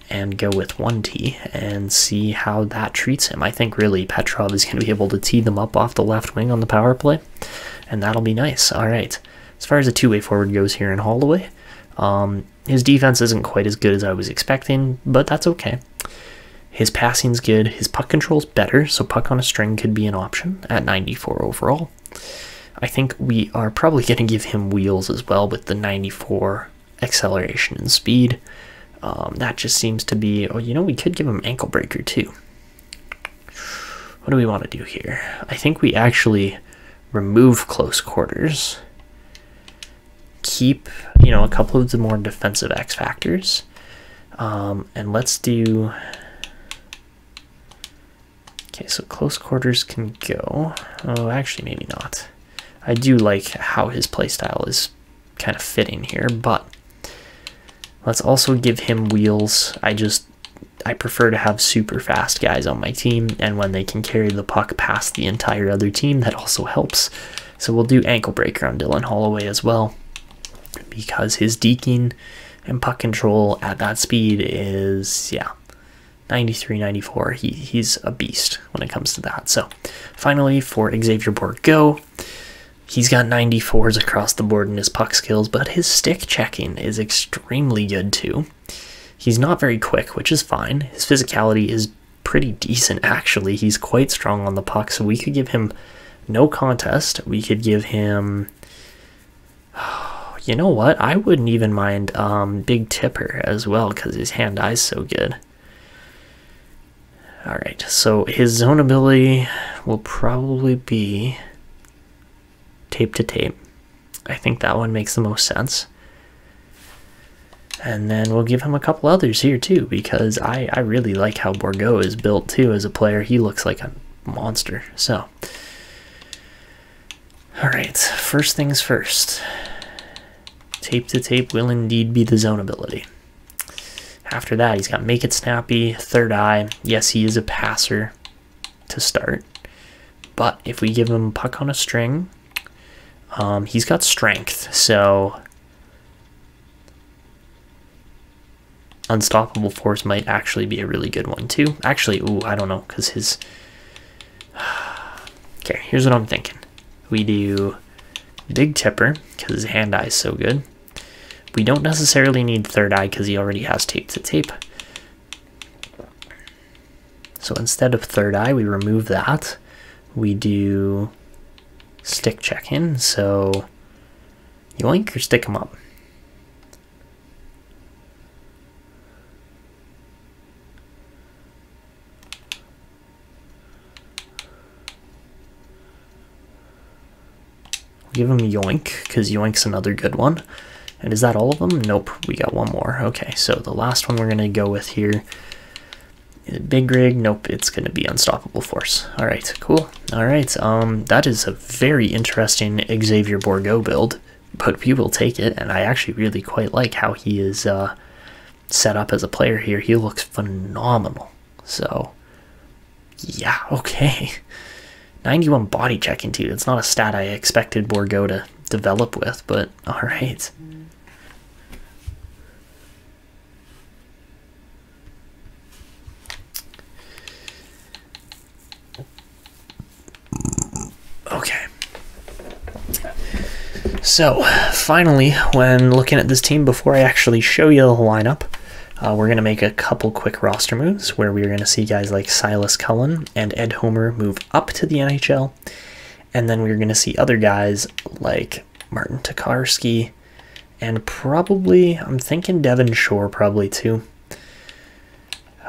[SPEAKER 1] and go with 1T and see how that treats him. I think really Petrov is going to be able to tee them up off the left wing on the power play, and that'll be nice. All right, as far as a two-way forward goes here in Holloway, his defense isn't quite as good as I was expecting, but that's okay. His passing's good, his puck control's better, so puck on a string could be an option at 94 overall. I think we are probably going to give him wheels as well with the 94 acceleration and speed. That just seems to be, oh, you know, we could give him ankle breaker too. What do we want to do here? I think we actually remove close quarters. Keep, you know, a couple of the more defensive X factors. And let's do... Okay, so close quarters can go. Oh, actually, maybe not. I do like how his playstyle is kind of fitting here, but let's also give him wheels. I prefer to have super fast guys on my team, and when they can carry the puck past the entire other team, that also helps. So we'll do ankle breaker on Dylan Holloway as well, because his deking and puck control at that speed is, yeah, 93, 94. He's a beast when it comes to that. So finally for Xavier Bourgault, he's got 94s across the board in his puck skills, but his stick checking is extremely good too. He's not very quick, which is fine. His physicality is pretty decent actually. He's quite strong on the puck, so we could give him no contest. We could give him, you know what, I wouldn't even mind big tipper as well, because his hand-eye's so good. Alright, so his zone ability will probably be tape to tape. I think that one makes the most sense. And then we'll give him a couple others here too, because I really like how Bourgault is built too as a player. He looks like a monster. So, alright, first things first. Tape to tape will indeed be the zone ability. After that, he's got make it snappy, third eye. Yes, he is a passer to start. But if we give him puck on a string, he's got strength. So unstoppable force might actually be a really good one too. Actually, ooh, I don't know, because his... Okay, here's what I'm thinking. We do big tipper, because his hand eye is so good. We don't necessarily need third eye because he already has tape to tape. So instead of third eye, we remove that. We do stick check in. So yoink or stick him up. We'll give him yoink because yoink's another good one. And is that all of them? Nope, we got one more. Okay, so the last one we're going to go with here is Big Rig. Nope, it's going to be Unstoppable Force. All right, cool. All right, that is a very interesting Xavier Bourgault build, but we will take it, and I actually really quite like how he is set up as a player here. He looks phenomenal. So, yeah, okay. 91 body checking, too. It's not a stat I expected Bourgault to develop with, but all right. Okay. So, finally, when looking at this team, before I actually show you the lineup, we're going to make a couple quick roster moves where we're going to see guys like Silas Cullen and Ed Homer move up to the NHL, and then we're going to see other guys like Martin Tokarski and probably, I'm thinking Devon Shore probably too.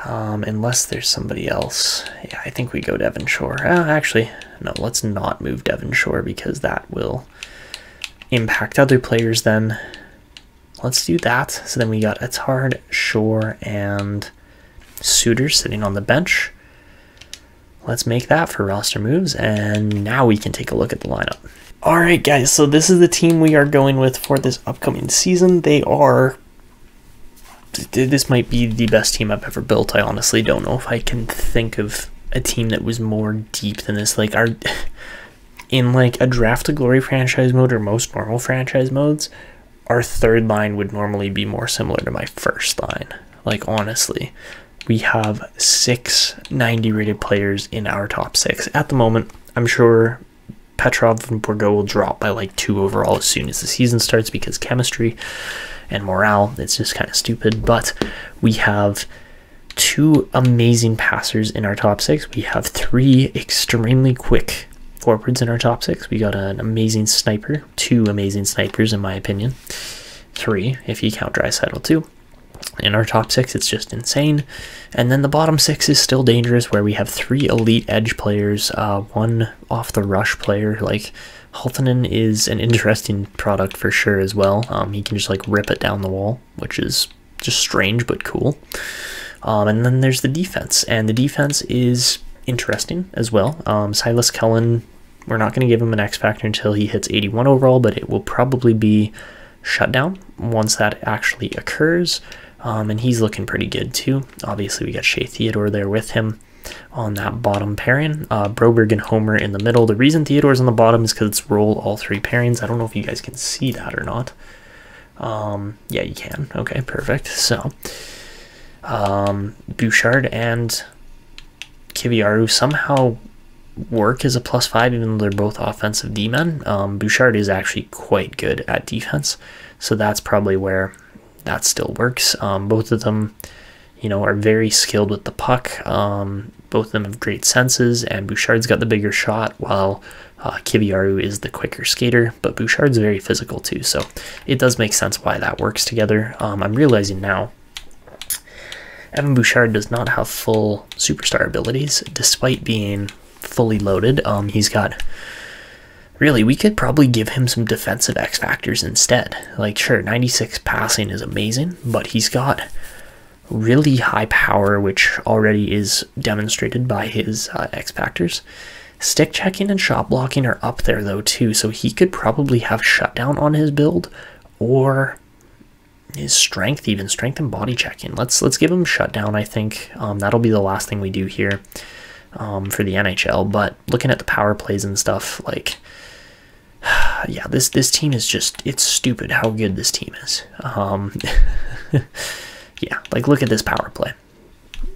[SPEAKER 1] Unless there's somebody else. Yeah, I think we go Devon Shore. Actually, no, let's not move Devon Shore because that will impact other players then. Let's do that. So then we got Etard, Shore, and Suter sitting on the bench. Let's make that for roster moves, and now we can take a look at the lineup. All right, guys, so this is the team we are going with for this upcoming season. This might be the best team I've ever built. I honestly don't know if I can think of a team that was more deep than this. Like, in like a Draft to Glory franchise mode or most normal franchise modes, our third line would normally be more similar to my first line. Like, honestly, we have 6 90 rated players in our top 6 at the moment. I'm sure Petrov and Bourgault will drop by like 2 overall as soon as the season starts because chemistry and morale, it's just kind of stupid. But we have 2 amazing passers in our top 6. We have 3 extremely quick forwards in our top 6. We got an amazing sniper, 2 amazing snipers in my opinion, 3 if you count Draisaitl too. In our top 6, it's just insane. And then the bottom 6 is still dangerous, where we have 3 elite edge players, 1 off the rush player. Like, Halttunen is an interesting product for sure as well. He can just like rip it down the wall, which is just strange but cool. And then there's the defense, and the defense is interesting as well. Silas Cullen, we're not going to give him an X factor until he hits 81 overall, but it will probably be shutdown once that actually occurs. And he's looking pretty good too. Obviously, we got Shea Theodore there with him on that bottom pairing. Broberg and Homer in the middle. The reason Theodore's on the bottom is because it's roll all 3 pairings. I don't know if you guys can see that or not. Yeah, you can. Okay, perfect. So, Bouchard and Kiviaru somehow work as a +5, even though they're both offensive D-men. Bouchard is actually quite good at defense, so that's probably where that still works. Both of them, you know, are very skilled with the puck. Both of them have great senses, and Bouchard's got the bigger shot, while Kiviaru is the quicker skater, but Bouchard's very physical too, so it does make sense why that works together. I'm realizing now, Evan Bouchard does not have full superstar abilities, despite being fully loaded. He's got, really, we could probably give him some defensive X factors instead. Like, sure, 96 passing is amazing, but he's got really high power, which already is demonstrated by his X factors. Stick checking and shot blocking are up there though too, so he could probably have shutdown on his build, or his strength, even strength and body checking. Let's give him shutdown. I think that'll be the last thing we do here for the NHL. But looking at the power plays and stuff, like, yeah, this team is just, it's stupid how good this team is. Yeah, like, look at this power play.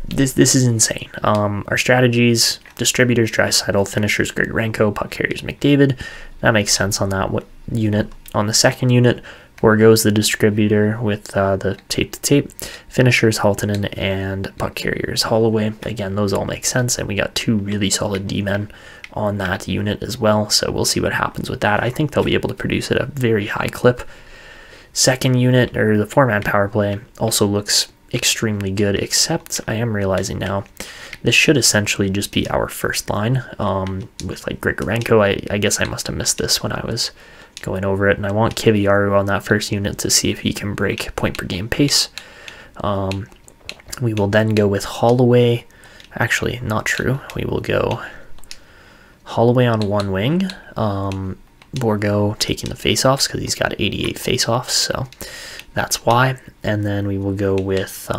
[SPEAKER 1] This is insane. Our strategies: distributors Draisaitl, finishers Grigorenko, puck carriers McDavid. That makes sense on that unit. On the second unit, Bourgault's the distributor with the tape-to-tape. Finishers Halttunen, and puck carriers Holloway. Again, those all make sense, and we got 2 really solid D-men on that unit as well, so we'll see what happens with that. I think they'll be able to produce at a very high clip. Second unit, or the 4-man power play, also looks extremely good, except I am realizing now this should essentially just be our first line with like Grigorenko. I guess I must have missed this when I was going over it, and I want Kiviaru on that first unit to see if he can break point per game pace. We will then go with Holloway. Actually, not true. We will go Holloway on one wing, Bourgault taking the face-offs because he's got 88 face-offs, so that's why. And then we will go with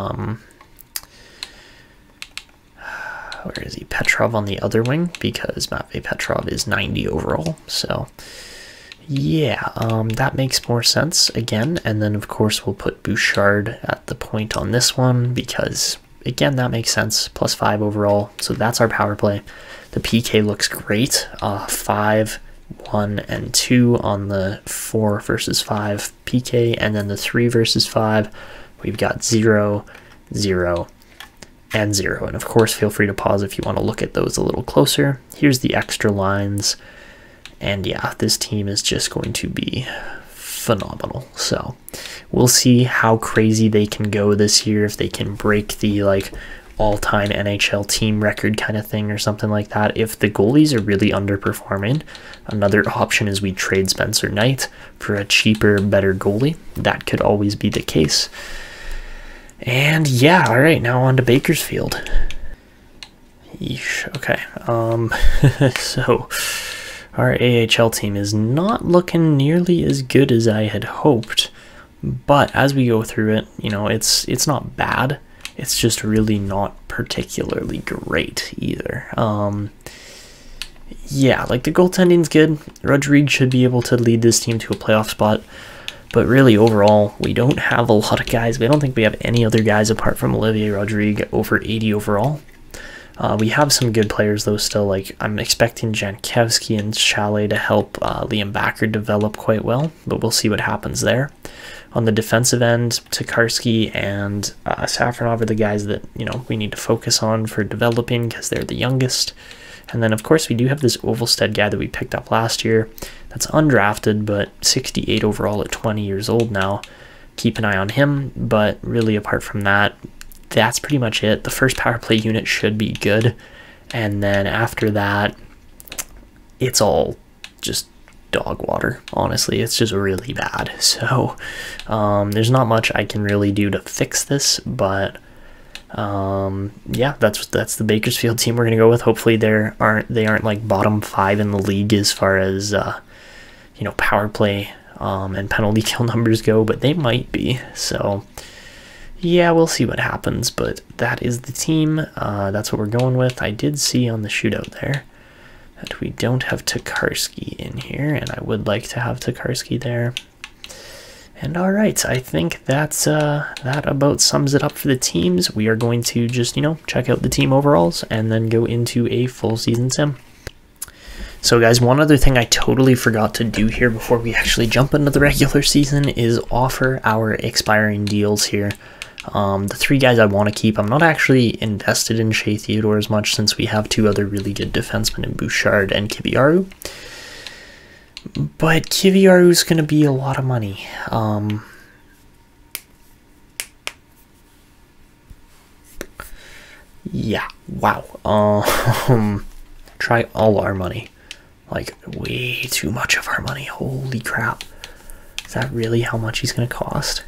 [SPEAKER 1] where is he? Petrov on the other wing, because Matvei Petrov is 90 overall. So yeah, that makes more sense again. And then of course we'll put Bouchard at the point on this one, because again, that makes sense. +5 overall. So that's our power play. The PK looks great. 5, 1, and 2 on the 4 versus 5 PK, and then the 3 versus 5, we've got 0, 0, and 0. And of course, feel free to pause if you want to look at those a little closer. Here's the extra lines, and yeah, this team is just going to be phenomenal. So we'll see how crazy they can go this year, if they can break the like all-time NHL team record kind of thing or something like that. If the goalies are really underperforming, another option is we trade Spencer Knight for a cheaper, better goalie. That could always be the case. And yeah, all right, now on to Bakersfield. Yeesh, okay. So our AHL team is not looking nearly as good as I had hoped, but as we go through it, you know, it's not bad. It's just really not particularly great either. Yeah, like the goaltending's good. Rodrigue should be able to lead this team to a playoff spot. But really, overall, we don't have a lot of guys. I don't think we have any other guys apart from Olivier Rodrigue over 80 overall. We have some good players, though, still. Like, I'm expecting Jankowski and Chalet to help Liam Backer develop quite well, but we'll see what happens there. On the defensive end, Tokarski and Safronov are the guys that, you know, we need to focus on for developing because they're the youngest. And then, of course, we do have this Ovalstead guy that we picked up last year that's undrafted, but 68 overall at 20 years old now. Keep an eye on him, but really apart from that, that's pretty much it. The first power play unit should be good, and then after that, it's all just dog water. Honestly, it's just really bad. So there's not much I can really do to fix this, but yeah, that's the Bakersfield team we're gonna go with. Hopefully they aren't like bottom 5 in the league as far as you know, power play and penalty kill numbers go, but they might be. So yeah, we'll see what happens, but that is the team. That's what we're going with. I did see on the shootout there that we don't have Tokarski in here, and I would like to have Tokarski there. And all right, I think that's that about sums it up for the teams. We are going to just, you know, check out the team overalls and then go into a full season sim. So guys, one other thing I totally forgot to do here before we actually jump into the regular season is offer our expiring deals here. The 3 guys I want to keep, I'm not actually invested in Shea Theodore as much since we have 2 other really good defensemen in Bouchard and Kiviaru. But Kiviaru's going to be a lot of money. Yeah, wow. Try all our money. Like, way too much of our money. Holy crap. Is that really how much he's going to cost?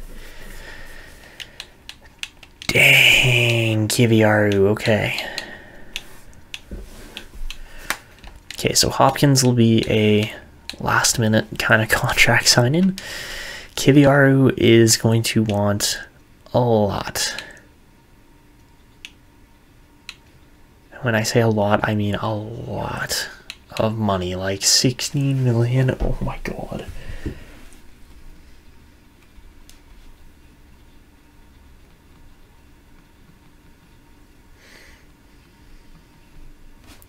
[SPEAKER 1] Dang, Kiviaru, okay. Okay, so Hopkins will be a last minute kind of contract sign-in. Kiviaru is going to want a lot. When I say a lot, I mean a lot of money, like 16 million. Oh my god.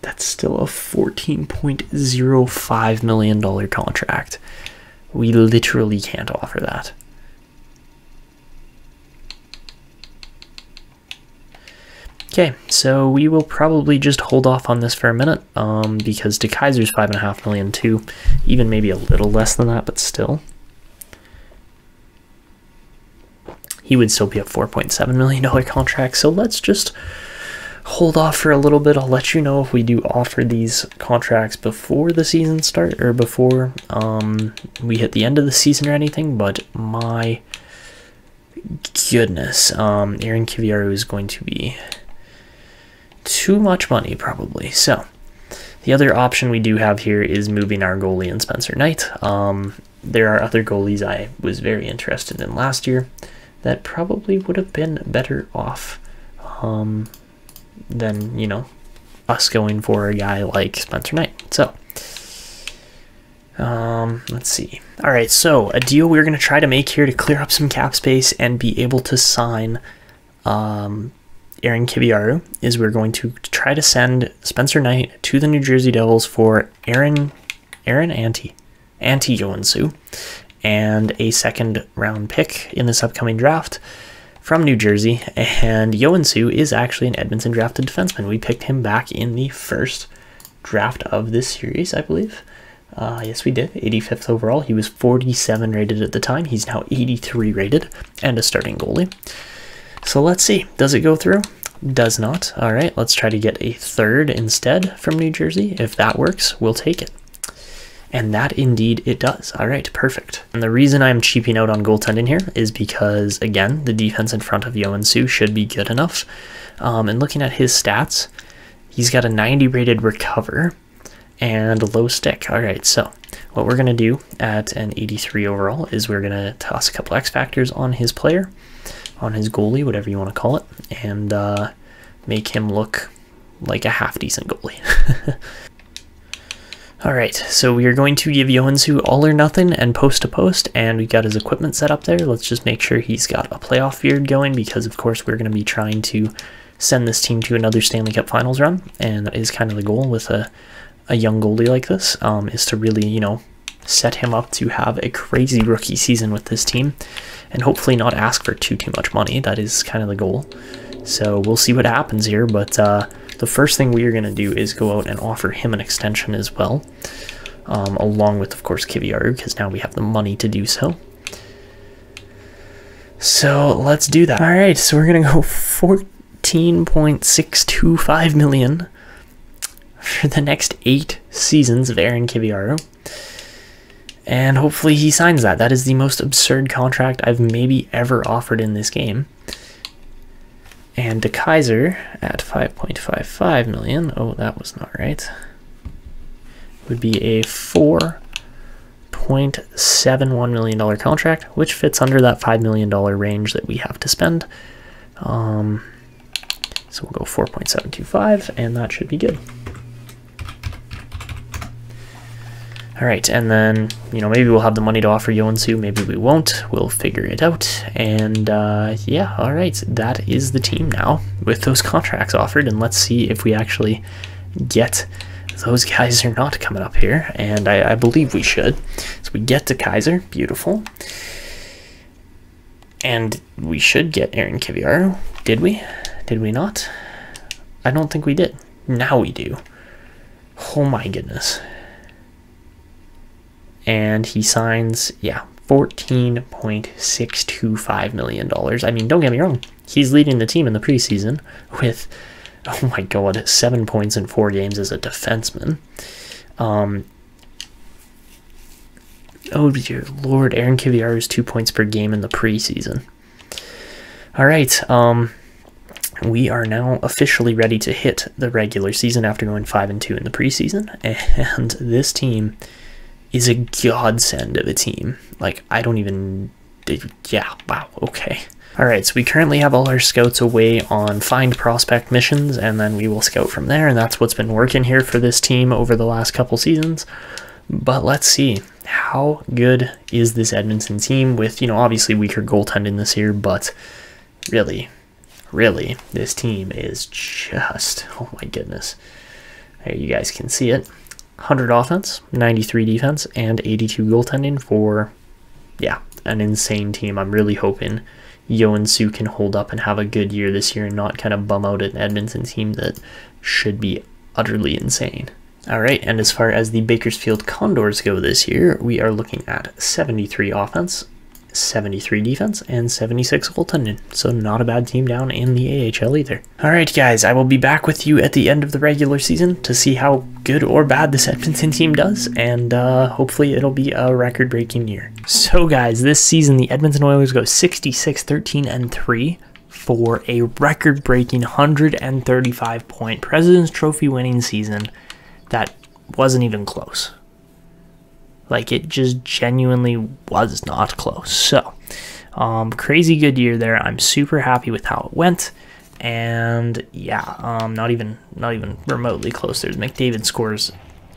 [SPEAKER 1] That's still a $14.05 million contract. We literally can't offer that. Okay, so we will probably just hold off on this for a minute, because De Keyser's $5.5 million too, even maybe a little less than that, but still. He would still be a $4.7 million contract, so let's just hold off for a little bit. I'll let you know if we do offer these contracts before the season start, or before we hit the end of the season or anything, but my goodness, Aaron Kiviaru is going to be too much money probably. So the other option we do have here is moving our goalie in Spencer Knight. There are other goalies I was very interested in last year that probably would have been better off than, you know, us going for a guy like Spencer Knight. So let's see. All right, so a deal we're going to try to make here to clear up some cap space and be able to sign Aaron Kiviaru is we're going to try to send Spencer Knight to the New Jersey Devils for Aaron Joensuu and a 2nd round pick in this upcoming draft from New Jersey. And Joensuu is actually an Edmonton drafted defenseman. We picked him back in the 1st draft of this series, I believe. Yes, we did. 85th overall. He was 47 rated at the time. He's now 83 rated and a starting goalie. So let's see. Does it go through? Does not. All right, let's try to get a 3rd instead from New Jersey. If that works, we'll take it. And that indeed it does. All right, perfect. And the reason I'm cheaping out on goaltending here is because, again, the defense in front of Joensuu should be good enough. And looking at his stats, he's got a 90 rated recover and a low stick. All right, so what we're going to do at an 83 overall is we're going to toss a couple X factors on his player, on his goalie, whatever you want to call it, and make him look like a half decent goalie. All right, so we are going to give Joensuu all or nothing and post to post, and we've got his equipment set up there. Let's just make sure he's got a playoff beard going, because of course we're going to be trying to send this team to another Stanley Cup Finals run, and that is kind of the goal with a young goalie like this, is to really, you know, set him up to have a crazy rookie season with this team, and hopefully not ask for too much money. That is kind of the goal. So we'll see what happens here, but the first thing we are going to do is go out and offer him an extension as well, along with, of course, Kiviaru, because now we have the money to do so. So let's do that. All right, so we're going to go 14.625 million for the next 8 seasons of Aaron Kiviaru. And hopefully he signs that. That is the most absurd contract I've maybe ever offered in this game. And De Kaiser at 5.55 million. Oh, that was not right. Would be a $4.71 million contract, which fits under that $5 million range that we have to spend. So we'll go 4.725, and that should be good. All right, and then, you know, maybe we'll have the money to offer Joensuu, maybe we won't. We'll figure it out. And yeah, all right, that is the team now with those contracts offered, and let's see if we actually get those guys or not coming up here, and I believe we should. So we get to Kaiser, beautiful. And we should get Aaron Kiviaru. Did we? Did we not? I don't think we did. Now we do. Oh my goodness. And he signs, yeah, $14.625 million. I mean, don't get me wrong. He's leading the team in the preseason with, oh my God, 7 points in 4 games as a defenseman. Oh dear Lord, Aaron Kiviaru is 2 points per game in the preseason. All right, we are now officially ready to hit the regular season after going 5-2 in the preseason, and this team is a godsend of a team. Like, I don't even, yeah, wow, okay. All right, so we currently have all our scouts away on find prospect missions, and then we will scout from there, and that's what's been working here for this team over the last couple seasons. But let's see, how good is this Edmonton team with, you know, obviously weaker goaltending this year, but really, this team is just, oh my goodness. There, you guys can see it. 100 offense, 93 defense, and 82 goaltending for, yeah, an insane team. I'm really hoping Joensuu can hold up and have a good year this year and not kind of bum out an Edmonton team that should be utterly insane. All right, and as far as the Bakersfield Condors go this year, we are looking at 73 offense, 73 defense, and 76 goaltending. So not a bad team down in the AHL either. All right, guys, I will be back with you at the end of the regular season to see how good or bad this Edmonton team does, and hopefully it'll be a record-breaking year. So, guys, this season the Edmonton Oilers go 66-13-3 for a record-breaking 135-point President's Trophy winning season that wasn't even close. Like, it just genuinely was not close. So, crazy good year there. I'm super happy with how it went. And yeah, not even remotely close. There's McDavid scores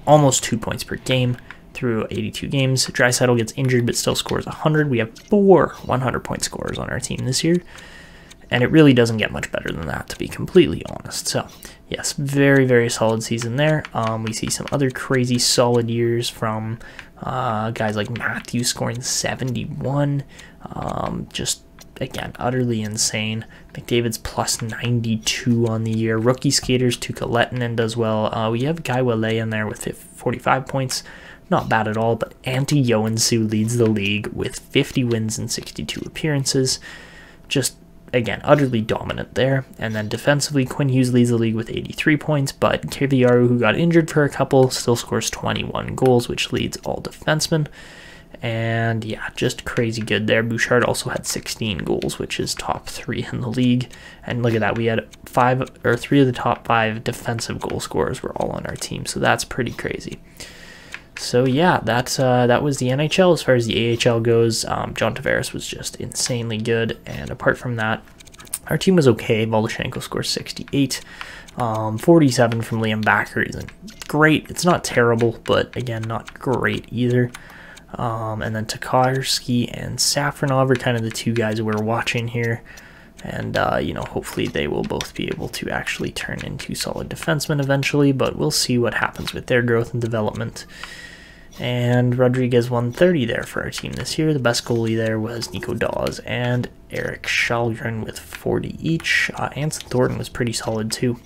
[SPEAKER 1] almost 2 points per game through 82 games. Draisaitl gets injured but still scores 100. We have 4 100-point scorers on our team this year. And it really doesn't get much better than that, to be completely honest. So, yes, very solid season there. We see some other crazy solid years from guys like Matthews scoring 71. Just, again, utterly insane. McDavid's plus 92 on the year. Rookie skaters, Tuukka Lehtinen does well. We have Guy Wale in there with 45 points. Not bad at all, but Antti Joensuu leads the league with 50 wins and 62 appearances. Just again, utterly dominant there. And then defensively, Quinn Hughes leads the league with 83 points, but Keviaru, who got injured for a couple, still scores 21 goals, which leads all defensemen. And yeah, just crazy good there. Bouchard also had 16 goals, which is top 3 in the league. And look at that, we had 3 of the top 5 defensive goal scorers were all on our team, so that's pretty crazy. So yeah, that was the NHL. As far as the AHL goes, John Tavares was just insanely good, and apart from that, our team was okay. Voloshenko scores 68, 47 from Liam Backer isn't great. It's not terrible, but again, not great either. And then Tokarski and Safronov are kind of the 2 guys we're watching here. And, you know, hopefully they will both be able to actually turn into solid defensemen eventually, but we'll see what happens with their growth and development. And Rodriguez 130 there for our team this year. The best goalie there was Nico Dawes and Eric Shalgren with 40 each. Anson Thornton was pretty solid too.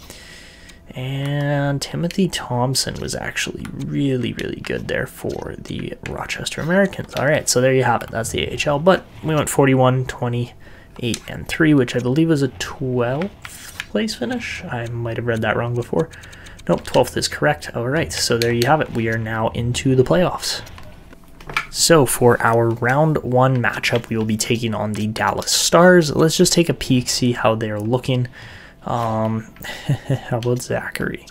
[SPEAKER 1] And Timothy Thompson was actually really, really good there for the Rochester Americans. All right, so there you have it. That's the AHL, but we went 41, 28, and 3, which I believe was a 12th place finish. I might have read that wrong before. Nope, 12th is correct. All right, so there you have it. We are now into the playoffs. So for our round 1 matchup, we will be taking on the Dallas Stars. Let's just take a peek, see how they're looking. How about Zachary?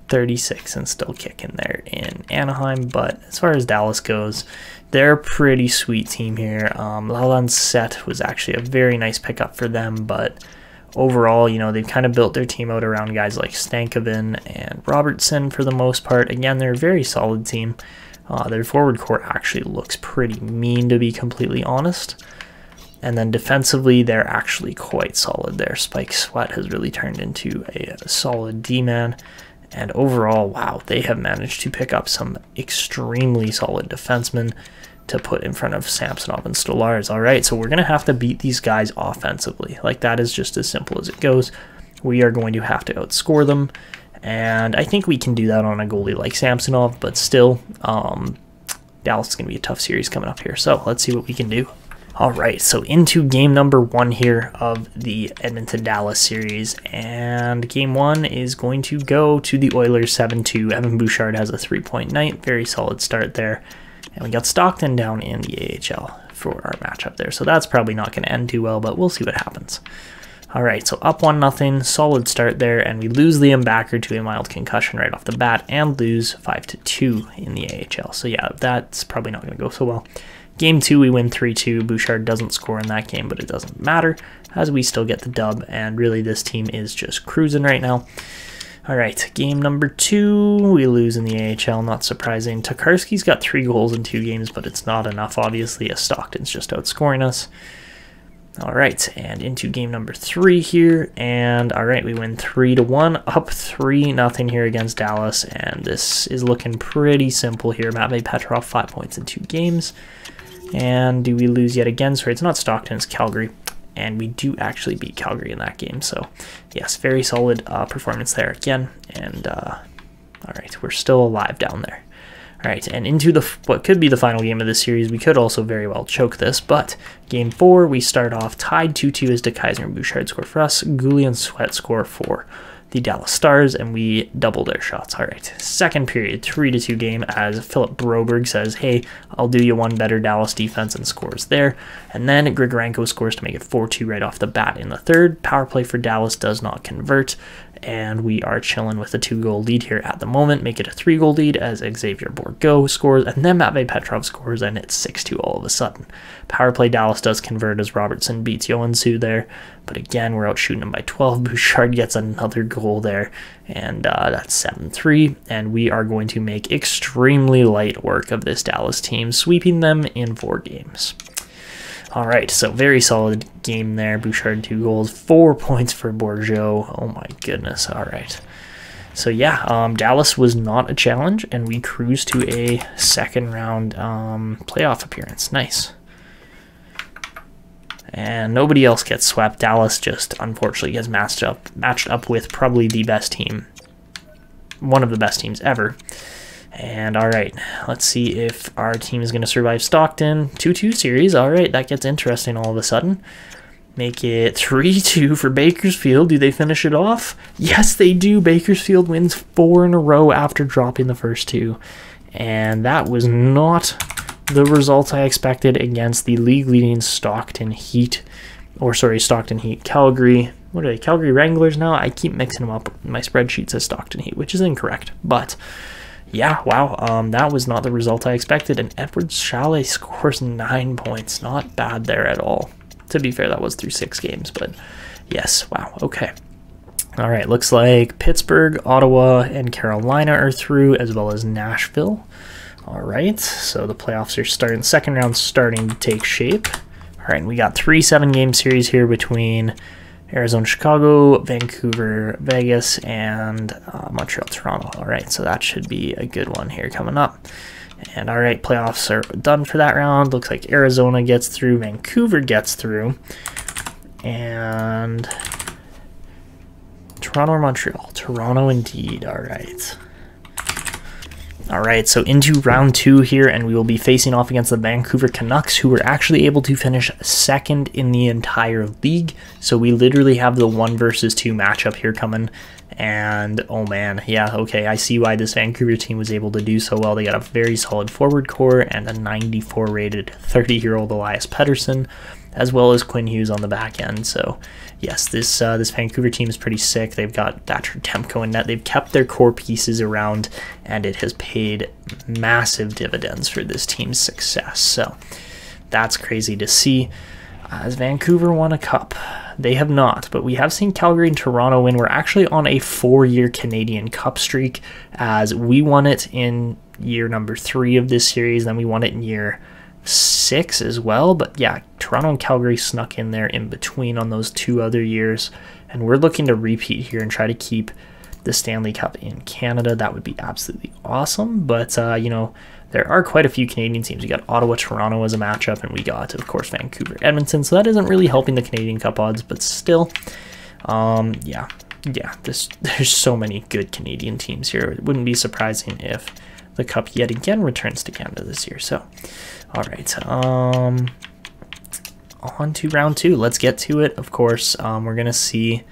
[SPEAKER 1] 36 and still kicking there in Anaheim. But as far as Dallas goes, they're a pretty sweet team here. Lalan Set was actually a very nice pickup for them, but overall, you know, they've kind of built their team out around guys like Stankoven and Robertson for the most part. Again, they're a very solid team. Their forward core actually looks pretty mean, to be completely honest. And then defensively, they're actually quite solid there. Spike Sweat has really turned into a solid D-man. And overall, wow, they have managed to pick up some extremely solid defensemen to put in front of Samsonov and Stolarz. All right, so we're going to have to beat these guys offensively. Like, that is just as simple as it goes. We are going to have to outscore them. And I think we can do that on a goalie like Samsonov, but still, Dallas is going to be a tough series coming up here. So let's see what we can do. All right, so into game number 1 here of the Edmonton-Dallas series, and game 1 is going to go to the Oilers 7-2. Evan Bouchard has a 3-point night, very solid start there, and we got Stockton down in the AHL for our matchup there, so that's probably not going to end too well, but we'll see what happens. All right, so up 1-0, solid start there, and we lose Liam Backer to a mild concussion right off the bat, and lose 5-2 in the AHL, so yeah, that's probably not going to go so well. Game 2, we win 3-2. Bouchard doesn't score in that game, but it doesn't matter, as we still get the dub, and really this team is just cruising right now. All right, game number 2, we lose in the AHL, not surprising. Tokarski's got 3 goals in 2 games, but it's not enough, obviously, as Stockton's just outscoring us. All right, and into game number 3 here, and all right, we win 3-1, up 3-0 here against Dallas, and this is looking pretty simple here. Matvei Petrov, 5 points in 2 games. And do we lose yet again? Sorry, it's not Stockton, it's Calgary. And we do actually beat Calgary in that game. So, yes, very solid performance there again. And, all right, we're still alive down there. All right, and into what could be the final game of the series. We could also very well choke this. But game 4, we start off tied 2-2 as DeKaiser and Bouchard score for us. Goulet and Sweat score for the Dallas Stars, and we double their shots. All right, second period, 3-2 game, as Philip Broberg says, hey, I'll do you one better Dallas defense, and scores there. And then Grigorenko scores to make it 4-2 right off the bat in the third. Power play for Dallas does not convert, and we are chilling with a 2-goal lead here at the moment. Make it a 3-goal lead as Xavier Bourgault scores, and then Matvei Petrov scores, and it's 6-2 all of a sudden. Power play Dallas does convert as Robertson beats Joensuu there, but again, we're out shooting him by 12. Bouchard gets another goal there, and that's 7-3, and we are going to make extremely light work of this Dallas team, sweeping them in 4 games. All right, so very solid game there. Bouchard 2 goals, 4 points for Bourgeau. Oh my goodness. All right. So yeah, Dallas was not a challenge, and we cruised to a second round playoff appearance. Nice. And nobody else gets swept. Dallas just unfortunately gets matched up with probably the best team, one of the best teams ever. And all right, let's see if our team is going to survive Stockton. 2-2 series. All right, that gets interesting all of a sudden. Make it 3-2 for Bakersfield. Do they finish it off? Yes, they do. Bakersfield wins 4 in a row after dropping the first 2. And that was not the result I expected against the league-leading Stockton Heat. Calgary. What are they? Calgary Wranglers now? I keep mixing them up. My spreadsheet says Stockton Heat, which is incorrect. But yeah, wow. That was not the result I expected. And Edward Chalet scores 9 points. Not bad there at all. To be fair, that was through 6 games, but yes, wow, okay. All right, looks like Pittsburgh, Ottawa, and Carolina are through, as well as Nashville. All right, so the playoffs are starting, second round starting to take shape. All right, we got 3 7-game series here between Arizona, Chicago, Vancouver, Vegas, and Montreal, Toronto. All right, so that should be a good one here coming up. And all right, playoffs are done for that round. Looks like Arizona gets through, Vancouver gets through, and Toronto or Montreal? Toronto indeed. All right. All right, so into round 2 here, and we will be facing off against the Vancouver Canucks, who were actually able to finish second in the entire league. So we literally have the 1 versus 2 matchup here coming. And oh man, yeah, okay, I see why this Vancouver team was able to do so well. They got a very solid forward core and a 94 rated 30-year-old Elias Pettersson, as well as Quinn Hughes on the back end. So yes, this Vancouver team is pretty sick. They've got Thatcher Demko in net. They've kept their core pieces around, and it has paid massive dividends for this team's success. So that's crazy to see. Has Vancouver won a cup? They have not, but we have seen Calgary and Toronto win. We're actually on a 4-year Canadian Cup streak, as we won it in year number 3 of this series, then we won it in year 6 as well. But yeah, Toronto and Calgary snuck in there in between on those 2 other years, and we're looking to repeat here and try to keep the Stanley Cup in Canada. That would be absolutely awesome. But you know, there are quite a few Canadian teams. We got Ottawa, Toronto as a matchup, and we got, of course, Vancouver, Edmonton. So that isn't really helping the Canadian Cup odds, but still, yeah, there's so many good Canadian teams here. It wouldn't be surprising if the Cup yet again returns to Canada this year. So, all right, on to round 2. Let's get to it. Of course, we're gonna see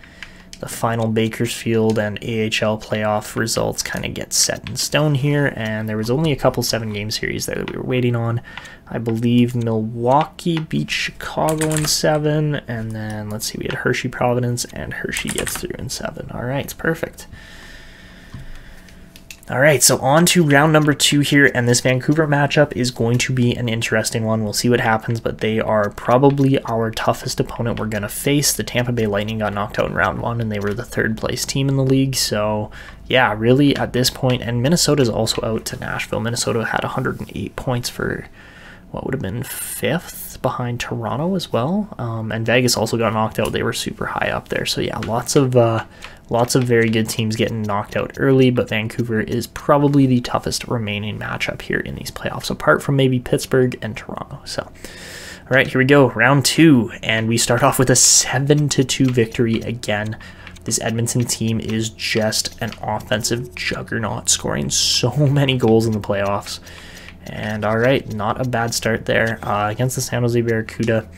[SPEAKER 1] the final Bakersfield and AHL playoff results kind of get set in stone here, and there was only a couple 7-game series there that we were waiting on. I believe Milwaukee beat Chicago in 7, and then let's see, we had Hershey Providence, and Hershey gets through in 7. All right, perfect. All right, so on to round number 2 here, and this Vancouver matchup is going to be an interesting one. We'll see what happens, but they are probably our toughest opponent we're going to face. The Tampa Bay Lightning got knocked out in round 1, and they were the 3rd place team in the league. So yeah, really at this point, and Minnesota's also out to Nashville. Minnesota had 108 points for what would have been 5th behind Toronto as well. And Vegas also got knocked out. They were super high up there. So yeah, lots of very good teams getting knocked out early, but Vancouver is probably the toughest remaining matchup here in these playoffs, apart from maybe Pittsburgh and Toronto. So, all right, here we go, round 2, and we start off with a 7-2 victory again. This Edmonton team is just an offensive juggernaut, scoring so many goals in the playoffs. And all right, not a bad start there against the San Jose Barracuda.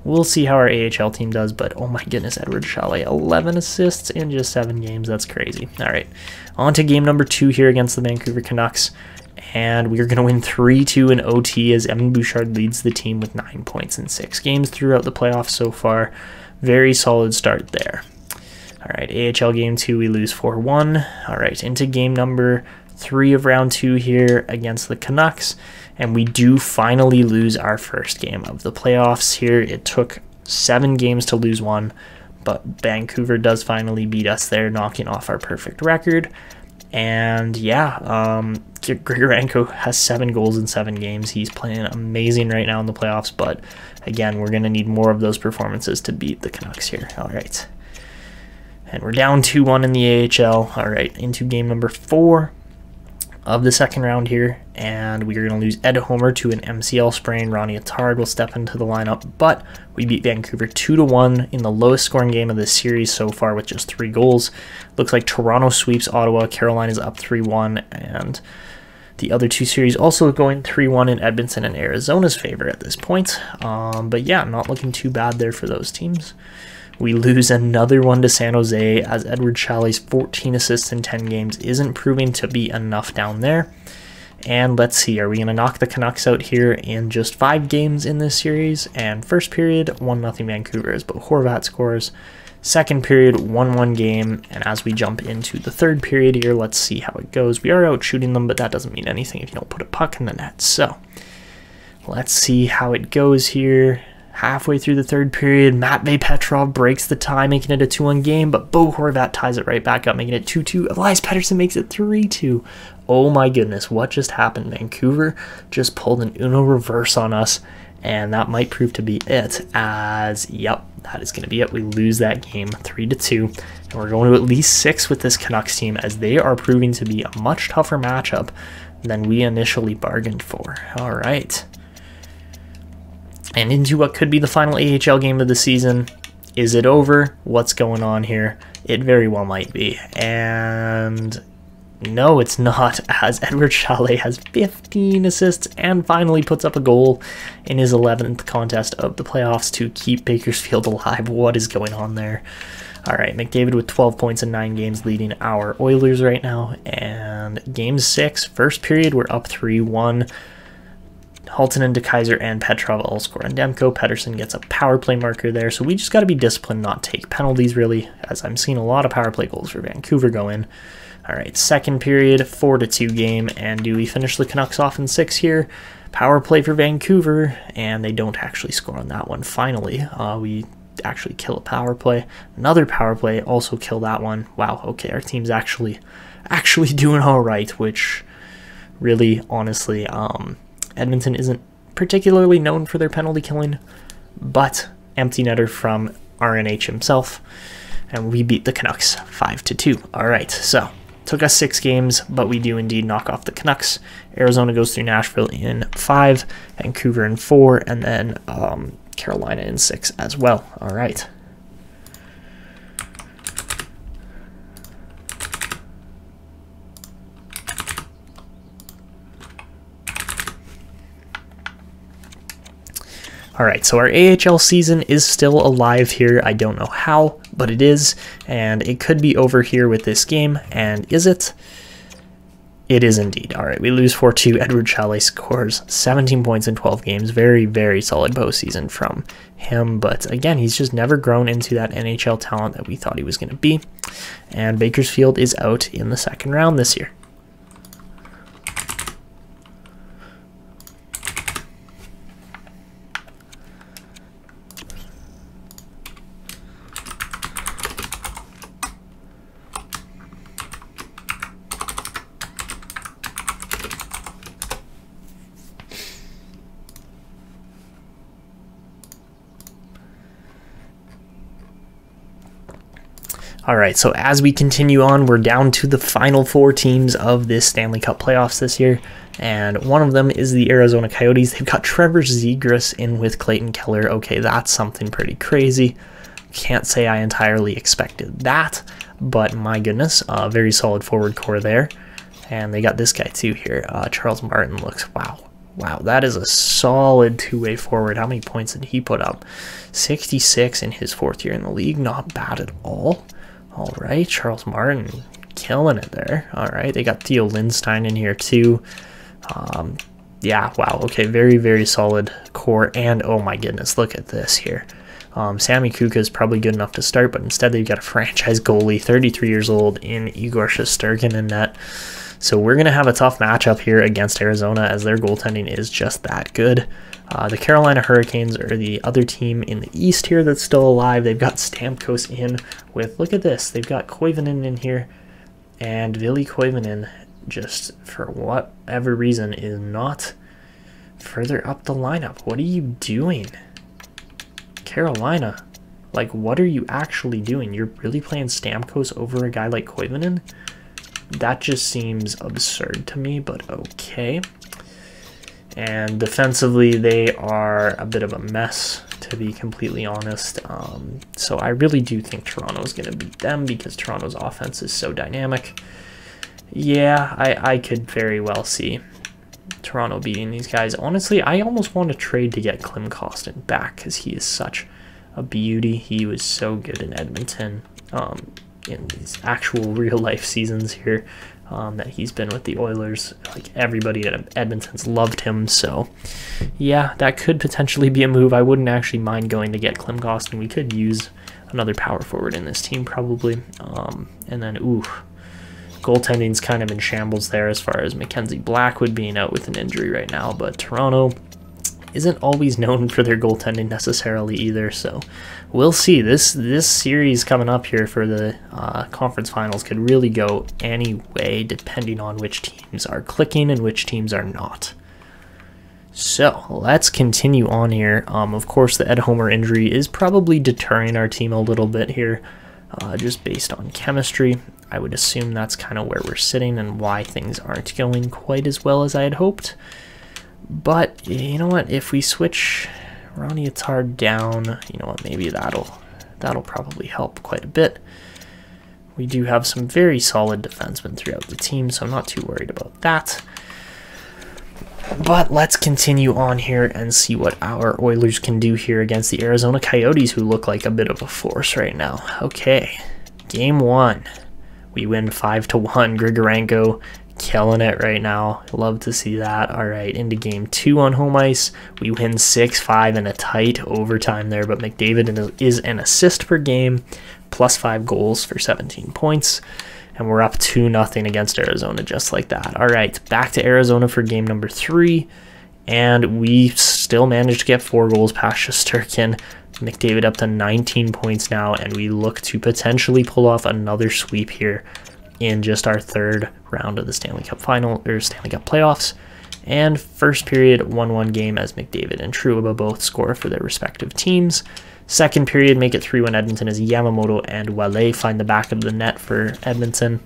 [SPEAKER 1] We'll see how our AHL team does, but oh my goodness, Edward Chalet, 11 assists in just 7 games. That's crazy. All right, on to game number 2 here against the Vancouver Canucks. And we are going to win 3-2 in OT as Evan Bouchard leads the team with 9 points in 6 games throughout the playoffs so far. Very solid start there. All right, AHL game 2, we lose 4-1. All right, into game number 3 of round 2 here against the Canucks, and we do finally lose our first game of the playoffs here. It took 7 games to lose 1, but Vancouver does finally beat us there, knocking off our perfect record. And yeah, Grigorenko has 7 goals in 7 games. He's playing amazing right now in the playoffs, but again, we're going to need more of those performances to beat the Canucks here. All right, and we're down 2-1 in the AHL. All right, into game number 4 of the second round here, and we are going to lose Ed Homer to an MCL sprain. Ronnie Attard will step into the lineup, but we beat Vancouver 2-1 in the lowest scoring game of this series so far with just 3 goals. Looks like Toronto sweeps Ottawa. Carolina's up 3-1, and The other two series also going 3-1 in Edmonton and Arizona's favor at this point. But yeah, not looking too bad there for those teams. We lose another one to San Jose as Edward Chalet's 14 assists in 10 games isn't proving to be enough down there. And let's see, are we going to knock the Canucks out here in just 5 games in this series? And first period, 1-0 Vancouver as Bo Horvat scores. Second period, 1-1 game. And as we jump into the third period here, let's see how it goes. We are out shooting them, but that doesn't mean anything if you don't put a puck in the net. So let's see how it goes here. Halfway through the third period, Matvei Petrov breaks the tie, making it a 2-1 game, but Bo Horvat ties it right back up, making it 2-2. Elias Pettersson makes it 3-2. Oh my goodness, what just happened? Vancouver just pulled an Uno reverse on us, and that might prove to be it, as, yep, that is going to be it. We lose that game 3-2, and we're going to at least 6 with this Canucks team, as they are proving to be a much tougher matchup than we initially bargained for. All right. And into what could be the final AHL game of the season. Is it over? What's going on here? It very well might be. And no, it's not, as Edward Chalet has 15 assists and finally puts up a goal in his 11th contest of the playoffs to keep Bakersfield alive. What is going on there? All right, McDavid with 12 points in 9 games leading our Oilers right now. And game 6, first period, we're up 3-1. Halton and DeKaiser and Petrov all score on Demko. Pettersson gets a power play marker there, so we just got to be disciplined, not take penalties, really, as I'm seeing a lot of power play goals for Vancouver go in. All right, second period, 4-2 game, and do we finish the Canucks off in 6 here? Power play for Vancouver, and they don't actually score on that one. Finally, we actually kill a power play. Another power play, also kill that one. Wow, okay, our team's actually doing all right, which really, honestly, Edmonton isn't particularly known for their penalty killing, but empty netter from RNH himself, and we beat the Canucks 5-2. All right, so took us 6 games, but we do indeed knock off the Canucks. Arizona goes through Nashville in 5, Vancouver in 4, and then Carolina in 6 as well. All right. All right, so our AHL season is still alive here. I don't know how, but it is, and it could be over here with this game. And is it? It is indeed. All right, we lose 4-2. Edward Chalet scores 17 points in 12 games. Very, very solid postseason from him. But again, he's just never grown into that NHL talent that we thought he was going to be. And Bakersfield is out in the second round this year. All right, so as we continue on, we're down to the final 4 teams of this Stanley Cup playoffs this year, and one of them is the Arizona Coyotes. They've got Trevor Zegras in with Clayton Keller. Okay, that's something pretty crazy. Can't say I entirely expected that, but my goodness, very solid forward core there. And they got this guy too here. Charles Martin looks, wow, that is a solid 2-way forward. How many points did he put up? 66 in his 4th year in the league, not bad at all. All right, Charles Martin killing it there. All right, they got Theo Lindstein in here too. Yeah, wow, okay, very, very solid core. And oh my goodness, look at this here. Sammy Kuka is probably good enough to start, but instead they've got a franchise goalie, 33 years old, in Igor Shesterkin in net. So we're going to have a tough matchup here against Arizona, as their goaltending is just that good. The Carolina Hurricanes are the other team in the East here that's still alive. They've got Stamkos in with, look at this, they've got Koivunen in here, and Ville Koivunen, just for whatever reason, is not further up the lineup. What are you doing, Carolina? Like, what are you actually doing? You're really playing Stamkos over a guy like Koivunen? That just seems absurd to me, but okay. And defensively, they are a bit of a mess, to be completely honest. So I really do think Toronto is going to beat them because Toronto's offense is so dynamic. Yeah, I could very well see Toronto beating these guys. Honestly, I almost want to trade to get Klim Kostin back because he is such a beauty. He was so good in Edmonton in these actual real life seasons here that he's been with the Oilers. Like, everybody at Edmonton's loved him. So yeah, that could potentially be a move. I wouldn't actually mind going to get Klim Kostin. We could use another power forward in this team probably. And then goaltending's kind of in shambles there as far as Mackenzie Blackwood being out with an injury right now, but Toronto isn't always known for their goaltending necessarily either, so we'll see. This series coming up here for the conference finals could really go any way depending on which teams are clicking and which teams are not. So let's continue on here. Of course, the Ed Homer injury is probably deterring our team a little bit here, just based on chemistry. I would assume that's kind of where we're sitting and why things aren't going quite as well as I had hoped. But you know what? If we switch Ronnie Attard down, you know what? Maybe that'll probably help quite a bit. We do have some very solid defensemen throughout the team, so I'm not too worried about that. But let's continue on here and see what our Oilers can do here against the Arizona Coyotes, who look like a bit of a force right now. Okay, game 1. We win 5-1. Grigorenko killing it right now. Love to see that. All right, into game 2 on home ice. We win 6-5 in a tight overtime there, but McDavid is an assist per game, plus 5 goals for 17 points. And we're up 2-0 against Arizona just like that. All right, back to Arizona for game number 3. And we still managed to get 4 goals past Shesterkin. McDavid up to 19 points now, and we look to potentially pull off another sweep here in just our 3rd round of the Stanley Cup final or Stanley Cup playoffs. And first period 1-1 game as McDavid and Trouba both score for their respective teams. Second period make it 3-1 Edmonton as Yamamoto and Wale find the back of the net for Edmonton.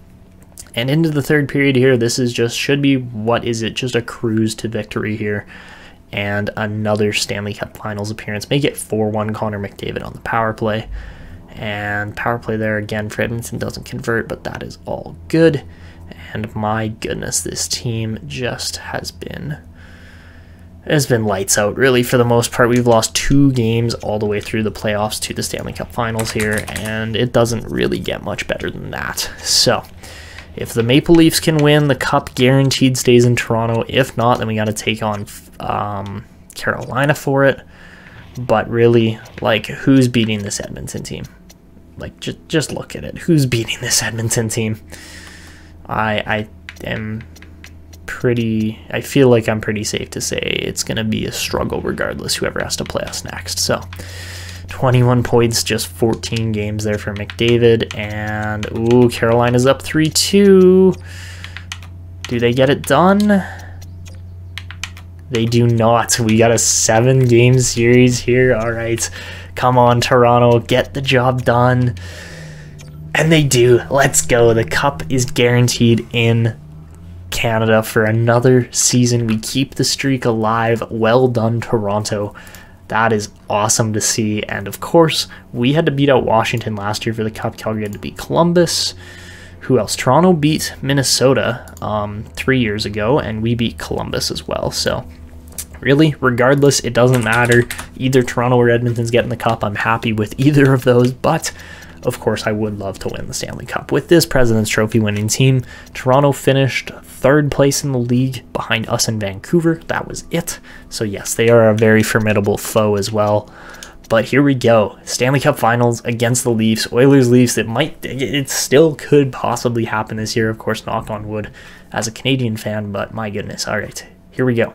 [SPEAKER 1] And into the 3rd period here, this is should be just a cruise to victory here. And another Stanley Cup Finals appearance. Make it 4-1 Connor McDavid on the power play. And power play there again for Edmonton doesn't convert, but that is all good. And my goodness, this team just has been lights out really for the most part. We've lost 2 games all the way through the playoffs to the Stanley Cup Finals here, and it doesn't really get much better than that. So if the Maple Leafs can win, the Cup guaranteed stays in Toronto. If not, then we got to take on Carolina for it. But really, like, who's beating this Edmonton team? Like, just look at it. Who's beating this Edmonton team? I feel like I'm pretty safe to say it's going to be a struggle regardless, whoever has to play us next. So 21 points, just 14 games there for McDavid. And, ooh, Carolina's up 3-2. Do they get it done? They do not. We got a 7-game series here. All right. Come on, Toronto. Get the job done. And they do. Let's go. The Cup is guaranteed in Canada for another season. We keep the streak alive. Well done, Toronto. That is awesome to see. And of course, we had to beat out Washington last year for the Cup. Calgary had to beat Columbus. Who else? Toronto beat Minnesota 3 years ago, and we beat Columbus as well. So really, regardless, it doesn't matter. Either Toronto or Edmonton's getting the Cup. I'm happy with either of those, but of course, I would love to win the Stanley Cup. With this President's Trophy winning team, Toronto finished 3rd place in the league behind us in Vancouver. That was it. So yes, they are a very formidable foe as well. But here we go. Stanley Cup Finals against the Leafs. Oilers-Leafs, it still could possibly happen this year. Of course, knock on wood as a Canadian fan, but my goodness. All right, here we go.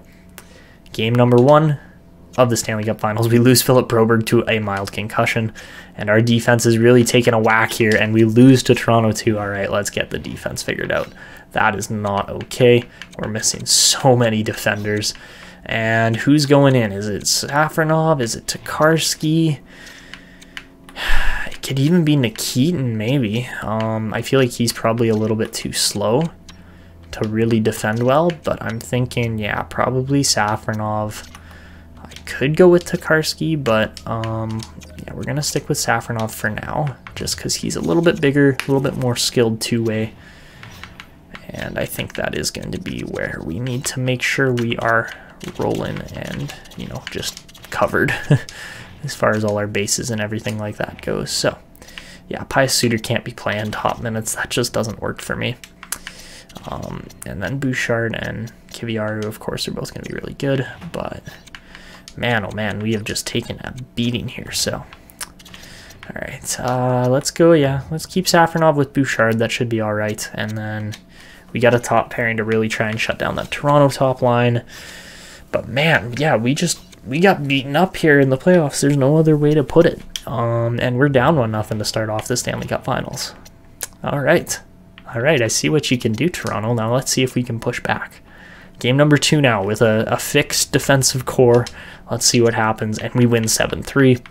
[SPEAKER 1] Game number 1 of the Stanley Cup Finals. We lose Philip Broberg to a mild concussion, and our defense is really taking a whack here, and we lose to Toronto too. All right, let's get the defense figured out. That is not okay. We're missing so many defenders. And who's going in? Is it Safronov? Is it Tokarski? It could even be Nikitin, maybe. I feel like he's probably a little bit too slow to really defend well, but I'm thinking, yeah, probably Safronov. I could go with Tokarski, but yeah, we're going to stick with Safronov for now, just because he's a little bit bigger, a little bit more skilled two-way. And I think that is going to be where we need to make sure we are rolling and, you know, just covered as far as all our bases and everything like that goes. So, yeah, Pius Suter can't be playing top minutes. That just doesn't work for me. And then Bouchard and Kiviaru, of course, are both going to be really good. But, man, oh man, we have just taken a beating here. So, all right, let's go, yeah. Let's keep Safronov with Bouchard. That should be all right. And then we got a top pairing to really try and shut down that Toronto top line. But, man, yeah, we got beaten up here in the playoffs. There's no other way to put it. And we're down 1-0 to start off the Stanley Cup Finals. All right, I see what you can do, Toronto. Now let's see if we can push back. Game number 2 now with a fixed defensive core. Let's see what happens, and we win 7-3.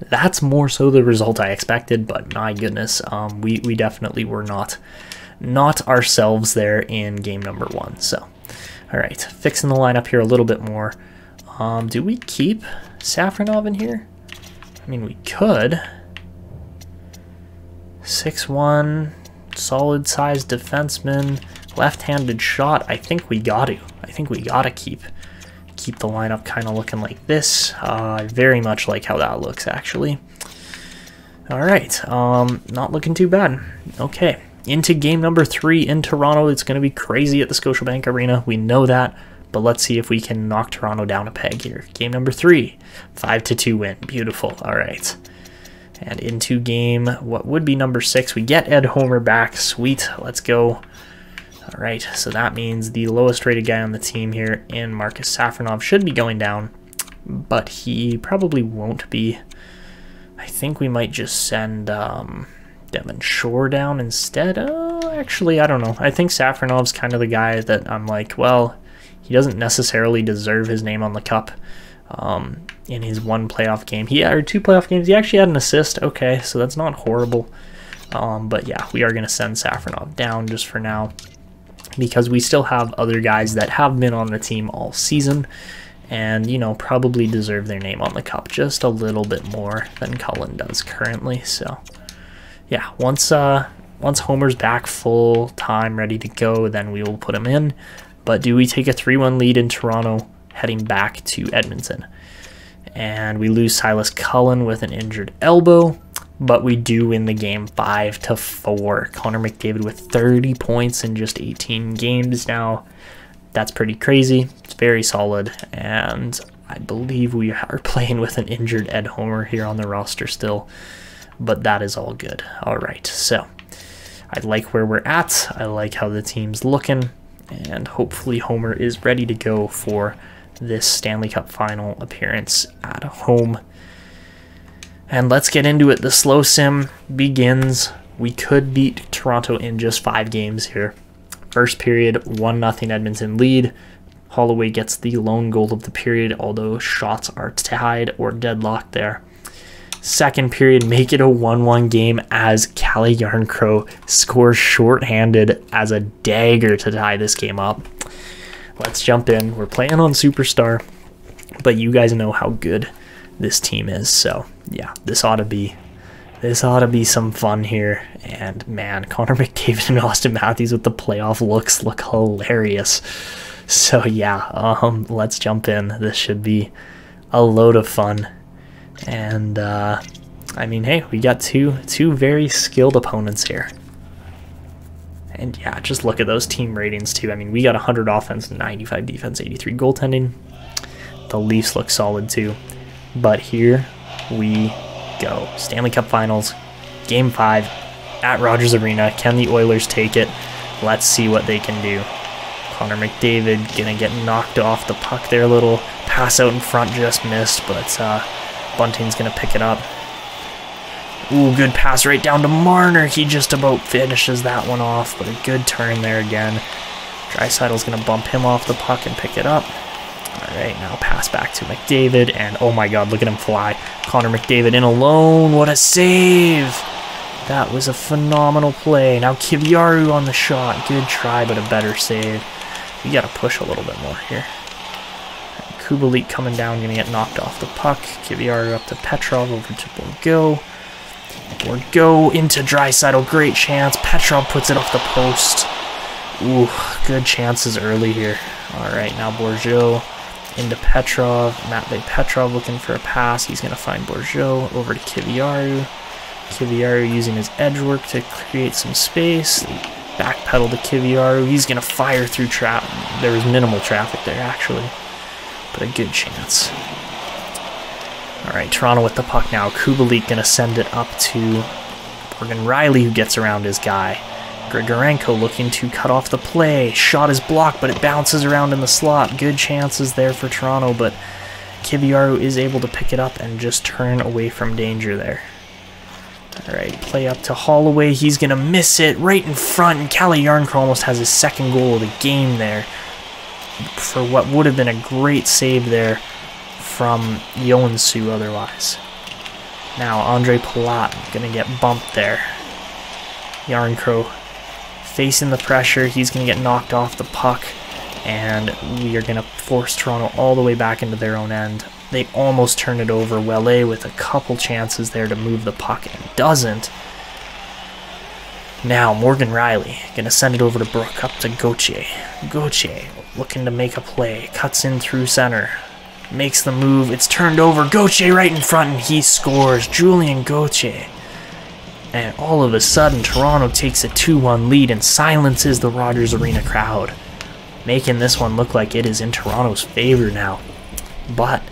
[SPEAKER 1] That's more so the result I expected, but my goodness, we definitely were not ourselves there in game number 1. So, all right, fixing the lineup here a little bit more. Do we keep Safronov in here? I mean, we could. 6'1", solid-sized defenseman, left-handed shot. I think we got to. I think we got to keep the lineup kind of looking like this. I very much like how that looks, actually. All right, not looking too bad. Okay, into game number 3 in Toronto. It's going to be crazy at the Scotiabank Arena. We know that. But let's see if we can knock Toronto down a peg here. Game number 3, 5-2 win. Beautiful. All right. And into game, what would be number 6, we get Ed Homer back. Sweet. Let's go. All right. So that means the lowest rated guy on the team here in Marcus Safronov should be going down. But he probably won't be. I think we might just send Devon Shore down instead. Actually, I don't know. I think Safronov's kind of the guy that I'm like, well, he doesn't necessarily deserve his name on the cup in his 1 playoff game. Or 2 playoff games. He actually had an assist. Okay, so that's not horrible. But yeah, we are going to send Safronov down just for now because we still have other guys that have been on the team all season and, you know, probably deserve their name on the cup just a little bit more than Cullen does currently. So yeah, once Homer's back full time, ready to go, then we will put him in. But do we take a 3-1 lead in Toronto heading back to Edmonton? And we lose Silas Cullen with an injured elbow, but we do win the game 5-4. Connor McDavid with 30 points in just 18 games now. That's pretty crazy. It's very solid, and I believe we are playing with an injured Ed Homer here on the roster still, but that is all good. All right, so I like where we're at. I like how the team's looking. And hopefully Homer is ready to go for this Stanley Cup final appearance at home. And let's get into it. The slow sim begins. We could beat Toronto in just 5 games here. First period, 1-0 Edmonton lead. Holloway gets the lone goal of the period, although shots are tied or deadlocked there. Second period, make it a 1-1 game as Calle Yarncrow scores shorthanded as a dagger to tie this game up. Let's jump in. We're playing on Superstar, but you guys know how good this team is. So yeah, this ought to be some fun here. And man, Connor McDavid and Austin Matthews with the playoff looks look hilarious. So yeah, let's jump in. This should be a load of fun. And I mean, hey, we got two very skilled opponents here. And yeah, just look at those team ratings too. I mean, we got 100 offense, 95 defense, 83 goaltending. The Leafs look solid too. But here we go. Stanley Cup Finals, Game 5 at Rogers Arena. Can the Oilers take it? Let's see what they can do. Connor McDavid gonna get knocked off the puck there. A little pass out in front, just missed, but Bunting's going to pick it up. Ooh, good pass right down to Marner. He just about finishes that one off, but a good turn there again. Draisaitl's going to bump him off the puck and pick it up. All right, now pass back to McDavid, and oh my god, look at him fly. Connor McDavid in alone. What a save. That was a phenomenal play. Now Kiviaru on the shot. Good try, but a better save. We got to push a little bit more here. Kubalik coming down, going to get knocked off the puck. Kiviaru up to Petrov, over to Bourgault. Bourgault into Draisaitl, great chance. Petrov puts it off the post. Ooh, good chances early here. All right, now Bourgeau into Petrov. Matvey Petrov looking for a pass. He's going to find Bourgeau over to Kiviaru. Kiviaru using his edge work to create some space. Backpedal to Kiviaru. He's going to fire through traffic. There was minimal traffic there, actually, but a good chance. All right, Toronto with the puck now. Kubalik going to send it up to Morgan Riley, who gets around his guy. Grigorenko looking to cut off the play. Shot is blocked, but it bounces around in the slot. Good chances there for Toronto, but Kiviaru is able to pick it up and just turn away from danger there. All right, play up to Holloway. He's going to miss it right in front, and Kalle Järnkrok almost has his second goal of the game there for what would have been a great save there from Joensuu otherwise. Now Andre Palat going to get bumped there. Järnkrok facing the pressure. He's going to get knocked off the puck, and we are going to force Toronto all the way back into their own end. They almost turn it over. Welle with a couple chances there to move the puck and doesn't. Now Morgan Riley going to send it over to Brook, up to Gauthier. Gauthier looking to make a play. Cuts in through center. Makes the move. It's turned over. Gauthier right in front, and he scores. Julien Gauthier. And all of a sudden, Toronto takes a 2-1 lead and silences the Rogers Arena crowd, making this one look like it is in Toronto's favor now. But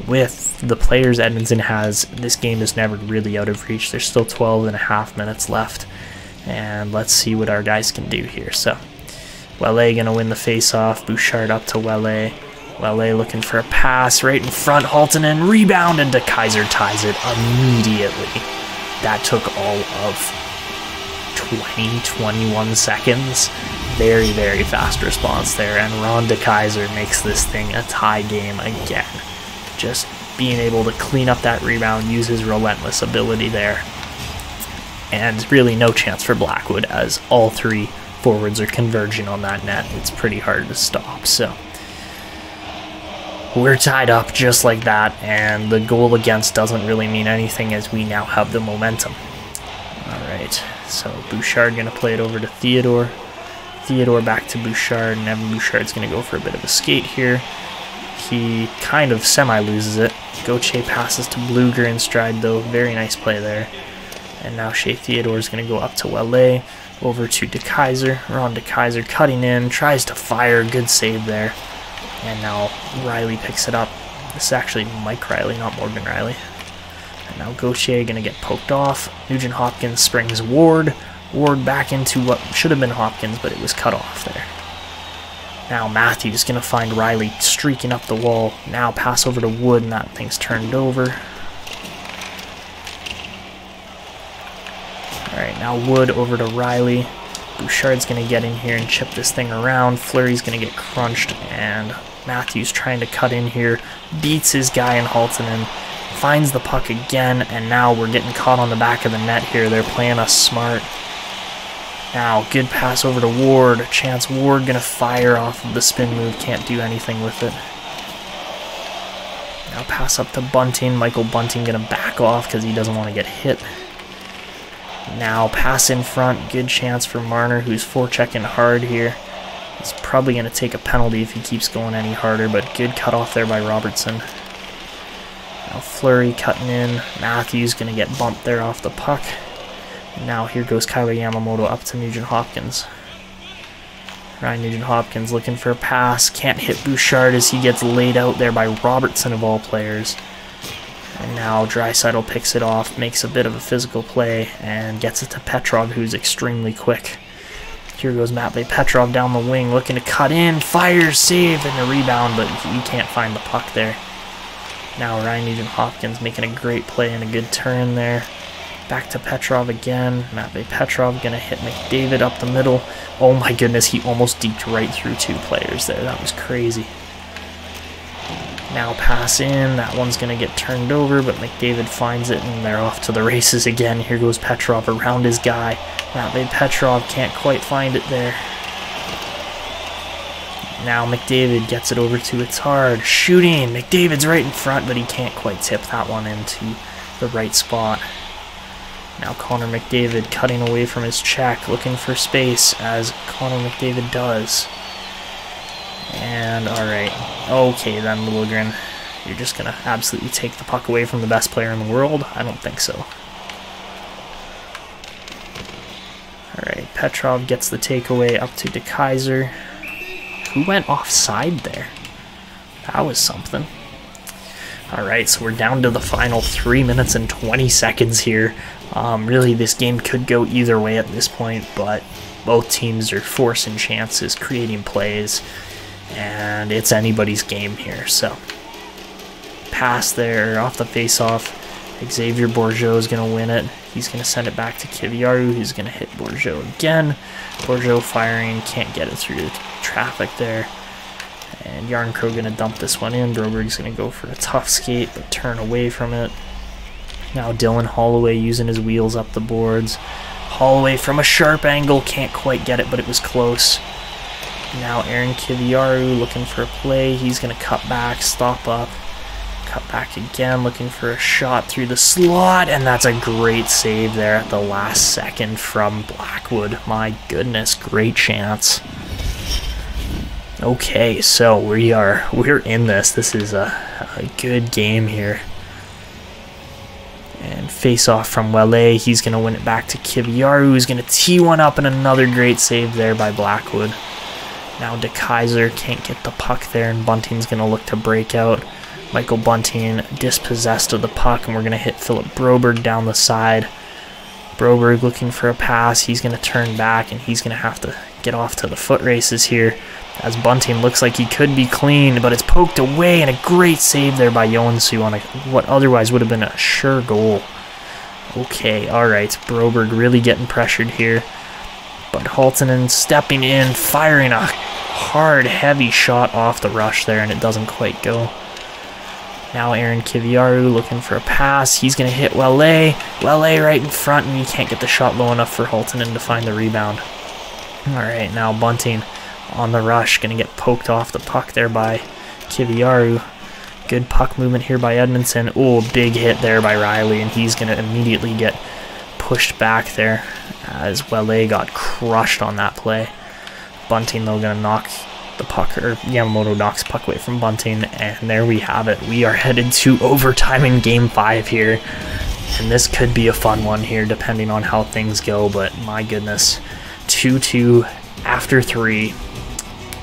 [SPEAKER 1] with the players Edmonton has, this game is never really out of reach. There's still 12.5 minutes left, and let's see what our guys can do here. So, Welle going to win the face-off. Bouchard up to Welle. Welle looking for a pass right in front. Haltonen rebound, and DeKaiser ties it immediately. That took all of 21 seconds. Very, very fast response there, and Ron DeKaiser makes this thing a tie game again. Just being able to clean up that rebound, use his relentless ability there. And really no chance for Blackwood, as all three forwards are converging on that net. It's pretty hard to stop, so we're tied up just like that, and the goal against doesn't really mean anything as we now have the momentum. Alright, so Bouchard going to play it over to Theodore. Theodore back to Bouchard, and Evan Bouchard's going to go for a bit of a skate here. He kind of semi-loses it. Gauthier passes to Bluger in stride, though. Very nice play there. And now Shea Theodore is going to go up to Welle, over to DeKaiser. Ron DeKaiser cutting in, tries to fire, good save there. And now Riley picks it up. This is actually Mike Riley, not Morgan Riley. And now Gauthier going to get poked off. Nugent-Hopkins springs Ward. Ward back into what should have been Hopkins, but it was cut off there. Now Matthews going to find Riley streaking up the wall. Now pass over to Wood, and that thing's turned over. Alright, now Wood over to Riley. Bouchard's going to get in here and chip this thing around. Fleury's going to get crunched, and Matthews trying to cut in here. Beats his guy in Haltonen. Finds the puck again, and now we're getting caught on the back of the net here. They're playing us smart. Now, good pass over to Ward. Chance Ward going to fire off of the spin move. Can't do anything with it. Now pass up to Bunting. Michael Bunting going to back off because he doesn't want to get hit. Now pass in front. Good chance for Marner, who's forechecking hard here. He's probably going to take a penalty if he keeps going any harder, but good cut off there by Robertson. Now Fleury cutting in. Matthews going to get bumped there off the puck. Now here goes Kyler Yamamoto up to Nugent-Hopkins. Ryan Nugent-Hopkins looking for a pass. Can't hit Bouchard as he gets laid out there by Robertson of all players. And now Draisaitl picks it off, makes a bit of a physical play, and gets it to Petrov, who's extremely quick. Here goes Matvey Petrov down the wing, looking to cut in, fires, save, and a rebound, but he can't find the puck there. Now Ryan Nugent-Hopkins making a great play and a good turn there. Back to Petrov again. Matvey Petrov going to hit McDavid up the middle. Oh my goodness, he almost deked right through two players there. That was crazy. Now pass in. That one's going to get turned over, but McDavid finds it, and they're off to the races again. Here goes Petrov around his guy. Matvey Petrov can't quite find it there. Now McDavid gets it over to Itard. Shooting. McDavid's right in front, but he can't quite tip that one into the right spot. Now Connor McDavid cutting away from his check, looking for space, as Connor McDavid does. And alright, okay then, Liljegren, you're just going to absolutely take the puck away from the best player in the world? I don't think so. Alright, Petrov gets the takeaway up to DeKaiser. Who went offside there? That was something. Alright, so we're down to the final 3 minutes and 20 seconds here. Really, this game could go either way at this point, but both teams are forcing chances, creating plays, and it's anybody's game here. So, pass there off the face-off. Xavier Bourgeau is going to win it. He's going to send it back to Kiviaru, who's going to hit Bourgeau again. Bourgeau firing, can't get it through the traffic there. And Yarncrow going to dump this one in. Broberg's going to go for a tough skate, but turn away from it. Now Dylan Holloway using his wheels up the boards. Holloway from a sharp angle, can't quite get it, but it was close. Now Aaron Kiviaru looking for a play. He's going to cut back, stop up. Cut back again, looking for a shot through the slot, and that's a great save there at the last second from Blackwood. My goodness, great chance. Okay, so we're in this. This is a good game here. And face off from Welle. He's going to win it back to Kiviaru, who's going to tee one up, and another great save there by Blackwood. Now DeKaiser can't get the puck there, and Bunting's going to look to break out. Michael Bunting dispossessed of the puck, and we're going to hit Philip Broberg down the side. Broberg looking for a pass. He's going to turn back, and he's going to have to get off to the foot races here, as Bunting looks like he could be clean, but it's poked away, and a great save there by Joensuu on what otherwise would have been a sure goal. Okay, alright, Broberg really getting pressured here, but Halttunen stepping in, firing a hard, heavy shot off the rush there, and it doesn't quite go. Now Aaron Kiviaru looking for a pass. He's going to hit Welle. Welle right in front, and he can't get the shot low enough for Halttunen to find the rebound. Alright, now Bunting on the rush. Going to get poked off the puck there by Kiviaru. Good puck movement here by Edmonton. Oh, big hit there by Riley, and he's going to immediately get pushed back there as Welle got crushed on that play. Bunting, though, going to knock the puck, or Yamamoto knocks puck away from Bunting, and there we have it. We are headed to overtime in Game 5 here, and this could be a fun one here depending on how things go, but my goodness, 2-2 after 3.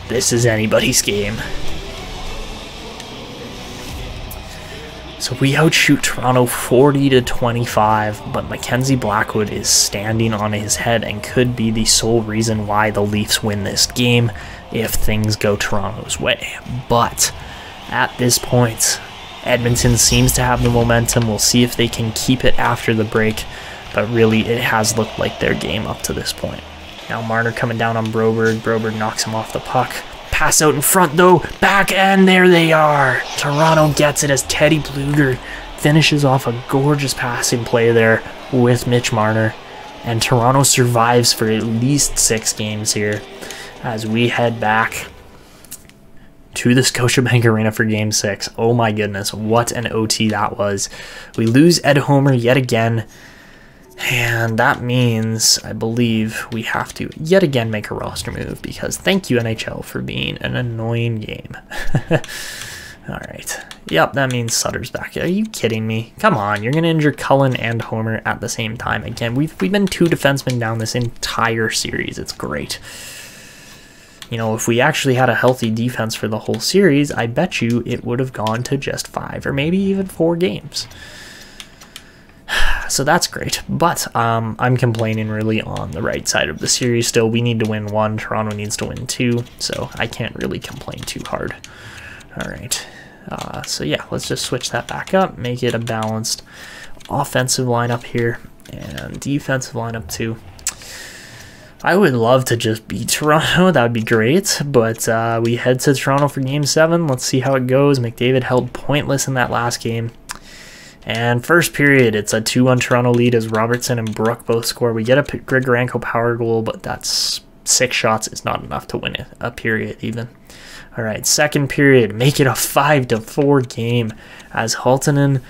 [SPEAKER 1] This is anybody's game. So we outshoot Toronto 40-25, but Mackenzie Blackwood is standing on his head and could be the sole reason why the Leafs win this game if things go Toronto's way. But at this point, Edmonton seems to have the momentum. We'll see if they can keep it after the break, but really it has looked like their game up to this point. Now Marner coming down on Broberg. Broberg knocks him off the puck. Pass out in front though, back end, there they are. Toronto gets it as Teddy Blueger finishes off a gorgeous passing play there with Mitch Marner. And Toronto survives for at least 6 games here as we head back to the Scotiabank Arena for Game 6. Oh my goodness, what an OT that was. We lose Ed Homer yet again. And that means, I believe, we have to yet again make a roster move, because thank you NHL for being an annoying game. Alright. Yep, that means Sutter's back. Are you kidding me? Come on, you're going to injure Cullen and Homer at the same time. Again, we've been 2 defensemen down this entire series. It's great. You know, if we actually had a healthy defense for the whole series, I bet you it would have gone to just 5 or maybe even 4 games. So that's great, but I'm complaining really on the right side of the series still. We need to win 1, Toronto needs to win 2, so I can't really complain too hard. Alright, so yeah, let's just switch that back up, make it a balanced offensive lineup here, and defensive lineup too. I would love to just beat Toronto, that would be great, but we head to Toronto for Game 7, let's see how it goes. McDavid held pointless in that last game. And first period, it's a 2-1 Toronto lead as Robertson and Brook both score. We get a Grigorenko power goal, but that's 6 shots is not enough to win it, a period even. Alright, second period, make it a 5-4 game as Halttunen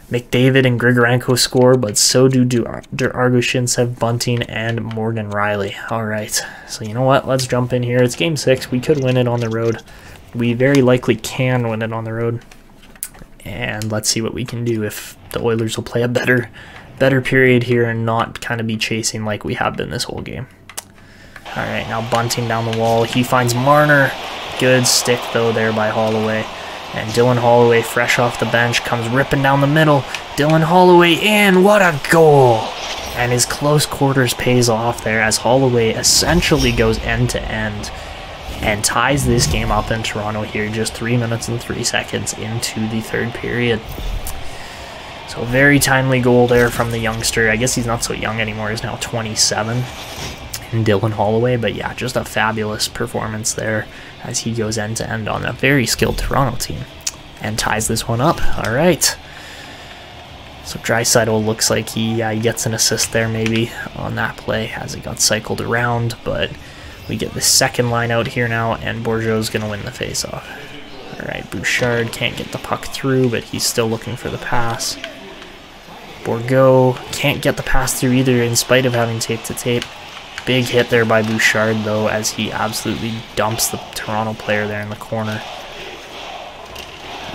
[SPEAKER 1] McDavid and Grigorenko score, but so do Argushintsev, Bunting, and Morgan Riley. All right, so you know what? Let's jump in here. It's Game 6. We could win it on the road. We very likely can win it on the road. And let's see what we can do if the Oilers will play a better period here and not kind of be chasing like we have been this whole game. All right, now Bunting down the wall. He finds Marner. Good stick, though, there by Holloway. And Dylan Holloway, fresh off the bench, comes ripping down the middle. Dylan Holloway in. What a goal! And his close quarters pays off there as Holloway essentially goes end to end and ties this game up in Toronto here just 3 minutes and 3 seconds into the third period. So very timely goal there from the youngster. I guess he's not so young anymore. He's now 27. And Dylan Holloway, but yeah, just a fabulous performance there as he goes end to end on a very skilled Toronto team and ties this one up. All right. So Draisaitl looks like he gets an assist there maybe on that play as it got cycled around, but we get the second line out here now, and Bourgeau's going to win the faceoff. All right, Bouchard can't get the puck through, but he's still looking for the pass. Bourgeau can't get the pass through either in spite of having tape to tape. Big hit there by Bouchard, though, as he absolutely dumps the Toronto player there in the corner.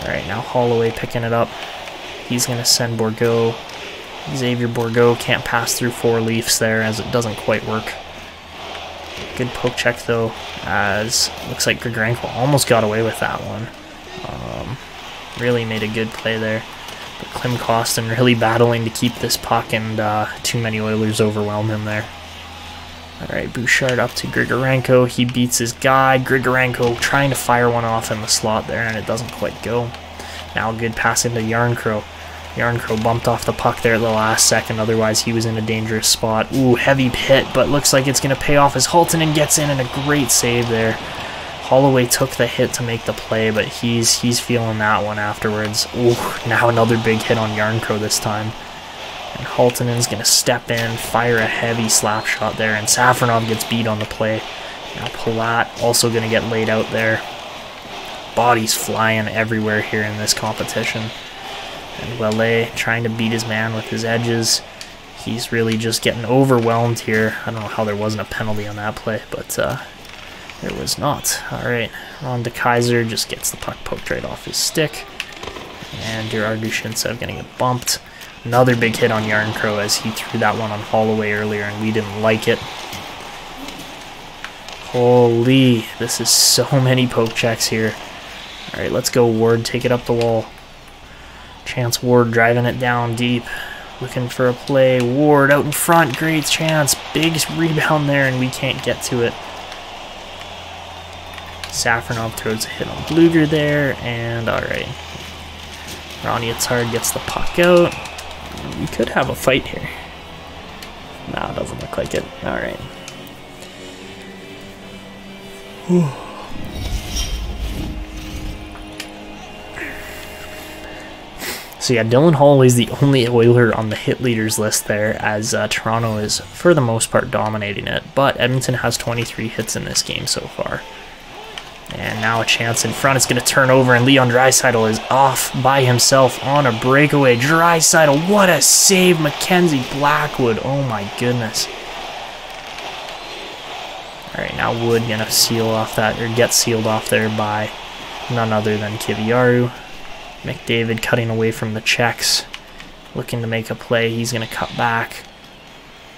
[SPEAKER 1] All right, now Holloway picking it up. He's going to send Bourgeau. Xavier Bourgeau can't pass through 4 Leafs there as it doesn't quite work. Good poke check, though, as looks like Grigorenko almost got away with that one. Really made a good play there. But Klim Kostin really battling to keep this puck, and too many Oilers overwhelm him there. Alright, Bouchard up to Grigorenko. He beats his guy. Grigorenko trying to fire one off in the slot there, and it doesn't quite go. Now a good pass into Yarncrow. Yarncrow bumped off the puck there at the last second. Otherwise, he was in a dangerous spot. Ooh, heavy hit, but looks like it's going to pay off as Haltonen gets in, and a great save there. Holloway took the hit to make the play, but he's feeling that one afterwards. Ooh, now another big hit on Yarncrow this time. And Haltonen's going to step in, fire a heavy slap shot there, and Safronov gets beat on the play. Now Palat also going to get laid out there. Bodies flying everywhere here in this competition. And Welle trying to beat his man with his edges. He's really just getting overwhelmed here. I don't know how there wasn't a penalty on that play, but there was not. Alright, Ron DeKaiser just gets the puck poked right off his stick. And Argushintsev going to get bumped. Another big hit on Yarncrow as he threw that one on Holloway earlier and we didn't like it. Holy, this is so many poke checks here. Alright, let's go Ward, take it up the wall. Chance Ward driving it down deep. Looking for a play. Ward out in front, great chance. Big rebound there and we can't get to it. Safronov throws a hit on Bluger there, and alright. Ronnie Attard gets the puck out. We could have a fight here. No, it doesn't look like it. Alright. So yeah, Dylan Holloway is the only Oiler on the hit leaders list there, as Toronto is, for the most part, dominating it. But Edmonton has 23 hits in this game so far. And now a chance in front. It's going to turn over, and Leon Draisaitl is off by himself on a breakaway. Draisaitl, what a save. Mackenzie Blackwood, oh my goodness. Alright, now Wood going to seal off that, or get sealed off there by none other than Kiviaru. McDavid cutting away from the checks, looking to make a play. He's going to cut back.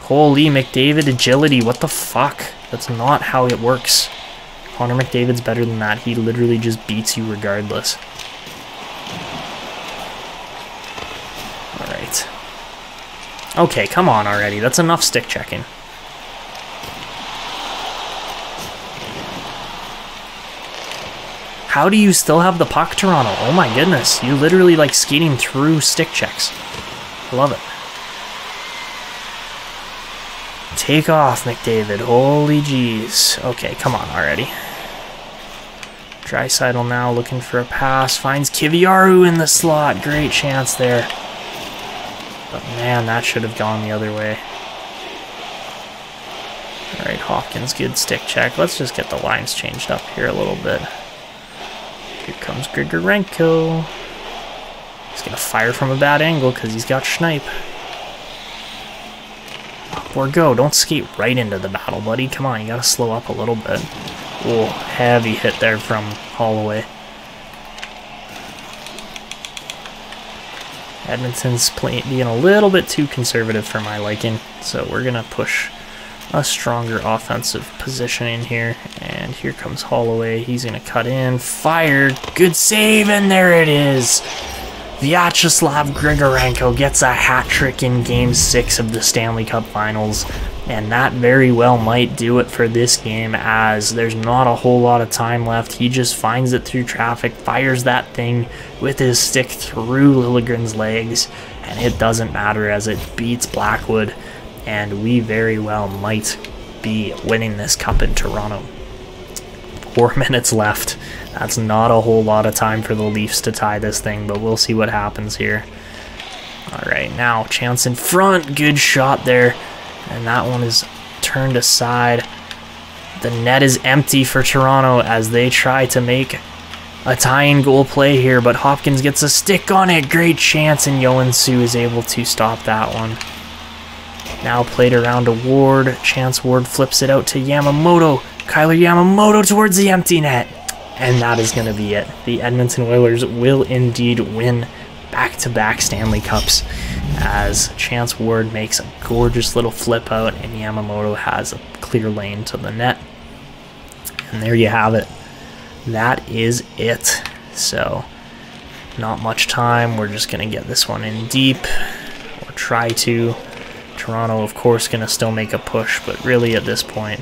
[SPEAKER 1] Holy McDavid agility, what the fuck? That's not how it works. Connor McDavid's better than that. He literally just beats you regardless. Alright. Okay, come on already. That's enough stick checking. How do you still have the puck, Toronto? Oh my goodness. You're literally like skating through stick checks. I love it. Take off, McDavid. Holy jeez. Okay, come on already. Draisaitl now looking for a pass. Finds Kiviaru in the slot. Great chance there. But man, that should have gone the other way. Alright, Hopkins, good stick check. Let's just get the lines changed up here a little bit. Here comes Grigorenko. He's going to fire from a bad angle because he's got Schneip. Or go. Don't skate right into the battle, buddy. Come on, you got to slow up a little bit. Oh, heavy hit there from Holloway. Edmonton's being a little bit too conservative for my liking, so we're going to push a stronger offensive positioning here. And here comes Holloway. He's going to cut in. Fired. Good save, and there it is. Vyacheslav Grigorenko gets a hat trick in Game 6 of the Stanley Cup Finals, and that very well might do it for this game, as there's not a whole lot of time left. He just finds it through traffic, fires that thing with his stick through Liljegren's legs, and it doesn't matter as it beats Blackwood, and we very well might be winning this cup in Toronto. 4 minutes left. That's not a whole lot of time for the Leafs to tie this thing, but we'll see what happens here. Alright, now chance in front. Good shot there. And that one is turned aside. The net is empty for Toronto as they try to make a tying goal play here, but Hopkins gets a stick on it. Great chance, and Yoansu is able to stop that one. Now played around to Ward. Chance Ward flips it out to Yamamoto. Kyler Yamamoto towards the empty net. And that is going to be it. The Edmonton Oilers will indeed win back-to-back Stanley Cups, as Chance Ward makes a gorgeous little flip out and Yamamoto has a clear lane to the net. And there you have it. That is it. So, not much time. We're just going to get this one in deep, or try to. Toronto, of course, going to still make a push, but really at this point,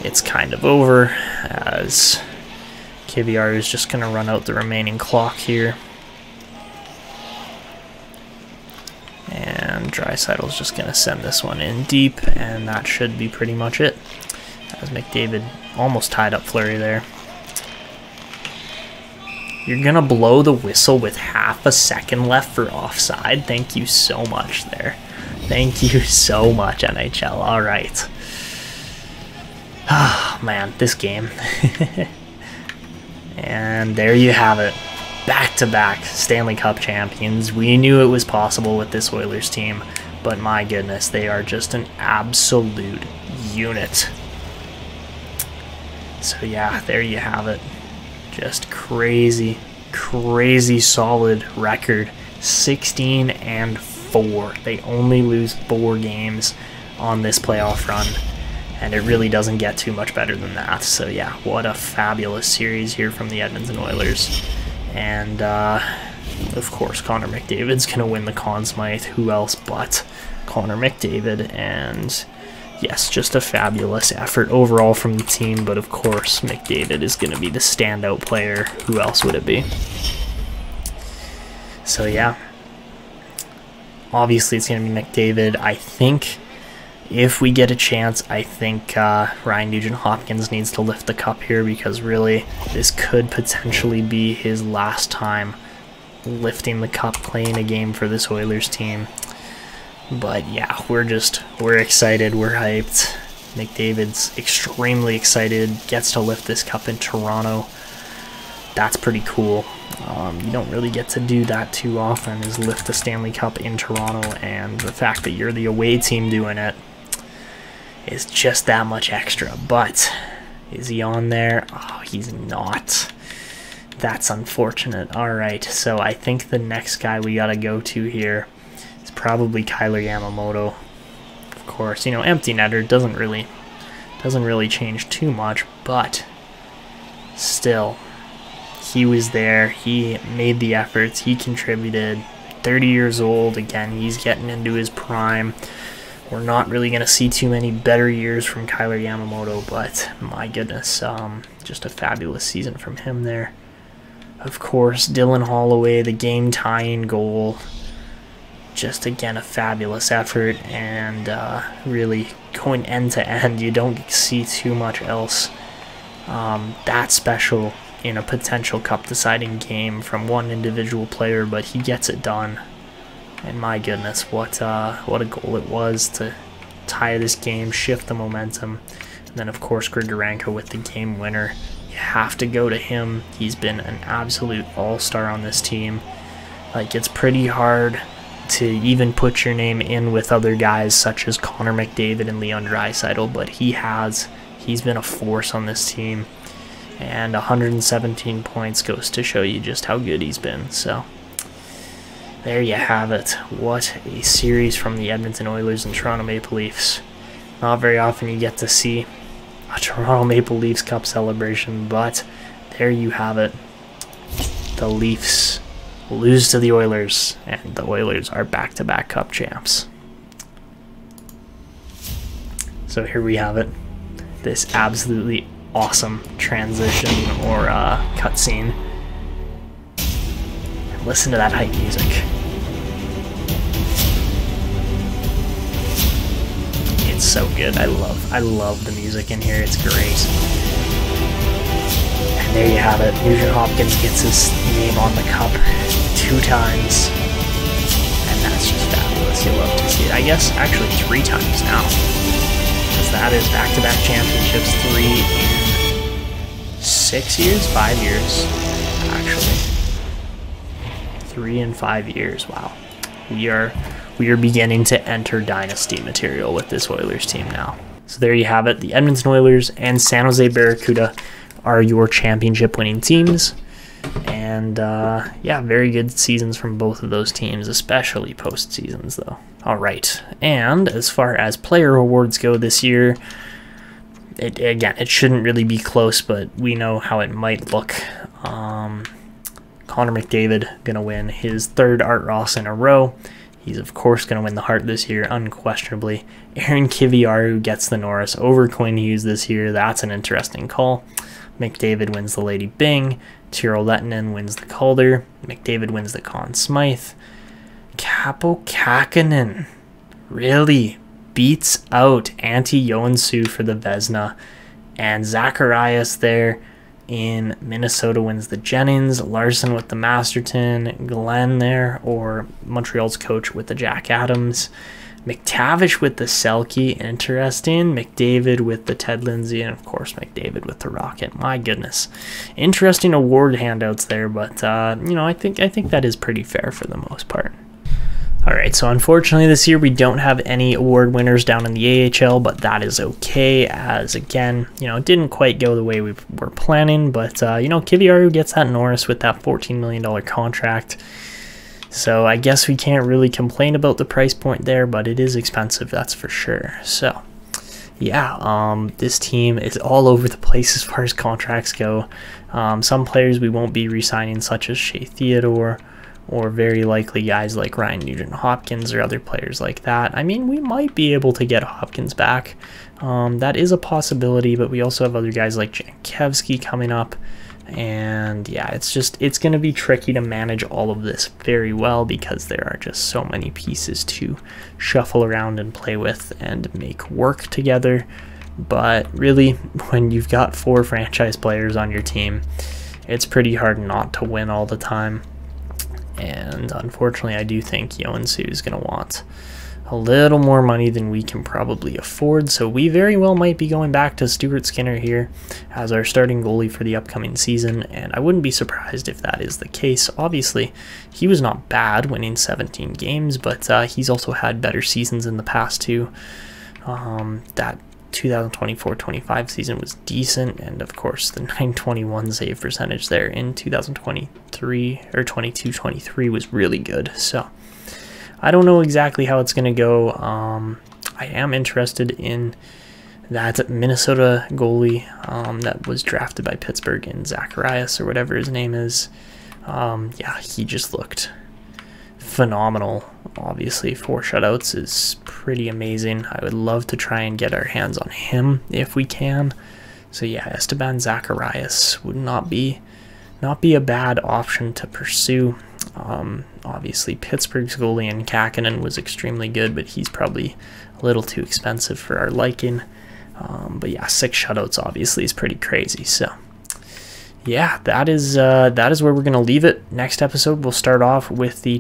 [SPEAKER 1] it's kind of over, as KVR is just going to run out the remaining clock here. And Draisaitl's just going to send this one in deep, and that should be pretty much it, as McDavid almost tied up Fleury there. You're going to blow the whistle with half a second left for offside? Thank you so much there. Thank you so much, NHL. All right. Oh, man, this game. And there you have it. Back-to-back Stanley Cup champions. We knew it was possible with this Oilers team, but my goodness, they are just an absolute unit. So yeah, there you have it. Just crazy, crazy solid record. 16-4. They only lose 4 games on this playoff run, and it really doesn't get too much better than that. So yeah, what a fabulous series here from the Edmonton Oilers. And of course, Connor McDavid's going to win the Conn Smythe. Who else but Connor McDavid? And yes, just a fabulous effort overall from the team. But of course, McDavid is going to be the standout player. Who else would it be? So yeah, obviously it's going to be McDavid. I think if we get a chance, I think Ryan Nugent-Hopkins needs to lift the cup here, because really this could potentially be his last time lifting the cup, playing a game for this Oilers team. But yeah, we're excited, we're hyped. McDavid's extremely excited, gets to lift this cup in Toronto. That's pretty cool. You don't really get to do that too often, is lift the Stanley Cup in Toronto, and the fact that you're the away team doing it is just that much extra. But is he on there? Oh, he's not. That's unfortunate. Alright, so I think the next guy we gotta go to here is probably Kyler Yamamoto. Of course, you know, empty netter doesn't really change too much, but still, he was there, he made the efforts, he contributed. 30 years old, again, he's getting into his prime. We're not really going to see too many better years from Kyler Yamamoto, but my goodness, just a fabulous season from him there. Of course, Dylan Holloway, the game-tying goal. Just, again, a fabulous effort, and really going end-to-end. You don't see too much else that special in a potential cup-deciding game from one individual player, but he gets it done. And my goodness, what a goal it was to tie this game, shift the momentum. And then, of course, Grigorenko with the game winner. You have to go to him. He's been an absolute all-star on this team. Like, it's pretty hard to even put your name in with other guys such as Connor McDavid and Leon Draisaitl, but he's been a force on this team, and 117 points goes to show you just how good he's been. So there you have it. What a series from the Edmonton Oilers and Toronto Maple Leafs. Not very often you get to see a Toronto Maple Leafs Cup celebration, but there you have it. The Leafs lose to the Oilers, and the Oilers are back-to-back Cup champs. So here we have it. This absolutely awesome transition or cutscene. Listen to that hype music. It's so good. I love the music in here. It's great. And there you have it. Nugent-Hopkins gets his name on the cup 2 times. And that's just fabulous. You'll love to see it. I guess actually 3 times now. Because that is back-to-back championships, 3 in 6 years? 5 years, actually. 3 in 5 years. Wow. We are beginning to enter dynasty material with this Oilers team now. So there you have it. The Edmonton Oilers and San Jose Barracuda are your championship winning teams. And yeah, very good seasons from both of those teams, especially postseasons though. All right. And as far as player awards go this year, it shouldn't really be close, but we know how it might look. Connor McDavid going to win his 3rd Art Ross in a row. He's, of course, going to win the Hart this year, unquestionably. Aaron Kiviaru gets the Norris over Quinn Hughes this year. That's an interesting call. McDavid wins the Lady Byng. Tiro Lehtinen wins the Calder. McDavid wins the Conn Smythe. Kaapo Kähkönen really beats out Antti Joensuu for the Vezina. And Zacharias there in Minnesota wins the Jennings, Larson with the Masterton, Glenn there, or Montreal's coach with the Jack Adams, McTavish with the Selke, interesting, McDavid with the Ted Lindsay, and of course McDavid with the Rocket. My goodness, interesting award handouts there, but you know, I think that is pretty fair for the most part. Alright, so unfortunately this year we don't have any award winners down in the AHL, but that is okay, as again, you know, it didn't quite go the way we were planning, but you know, Kiviaru gets that Norris with that $14 million contract, so I guess we can't really complain about the price point there, but it is expensive, that's for sure. So yeah, this team is all over the place as far as contracts go. Some players we won't be re-signing, such as Shea Theodore, or very likely guys like Ryan Nugent-Hopkins or other players like that. I mean, we might be able to get Hopkins back. That is a possibility, but we also have other guys like Jankowski coming up. And yeah, it's going to be tricky to manage all of this very well because there are just so many pieces to shuffle around and play with and make work together. But really, when you've got 4 franchise players on your team, it's pretty hard not to win all the time. And unfortunately, I do think Joensuu is going to want a little more money than we can probably afford. So we very well might be going back to Stuart Skinner here as our starting goalie for the upcoming season. And I wouldn't be surprised if that is the case. Obviously, he was not bad winning 17 games, but he's also had better seasons in the past too. That 2024-25 season was decent, and of course the 921 save percentage there in 2023 or 22-23 was really good. So I don't know exactly how it's going to go. I am interested in that Minnesota goalie that was drafted by Pittsburgh, in Zacharias or whatever his name is. Yeah, he just looked phenomenal. Obviously 4 shutouts is pretty amazing. I would love to try and get our hands on him if we can. So yeah, Esteban Zacharias would not be a bad option to pursue. Obviously Pittsburgh's goalie in Kähkönen was extremely good, but he's probably a little too expensive for our liking. But yeah, 6 shutouts obviously is pretty crazy. So yeah, that is where we're going to leave it. Next episode, we'll start off with the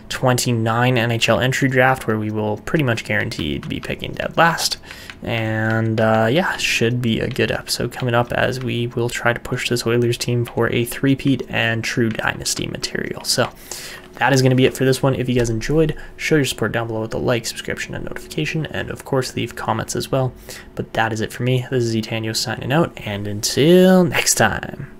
[SPEAKER 1] 29 NHL Entry Draft, where we will pretty much guaranteed be picking dead last. And yeah, should be a good episode coming up, as we will try to push this Oilers team for a three-peat and true dynasty material. So that is going to be it for this one. If you guys enjoyed, show your support down below with a like, subscription, and notification, and of course leave comments as well. But that is it for me. This is Etanyos signing out, and until next time.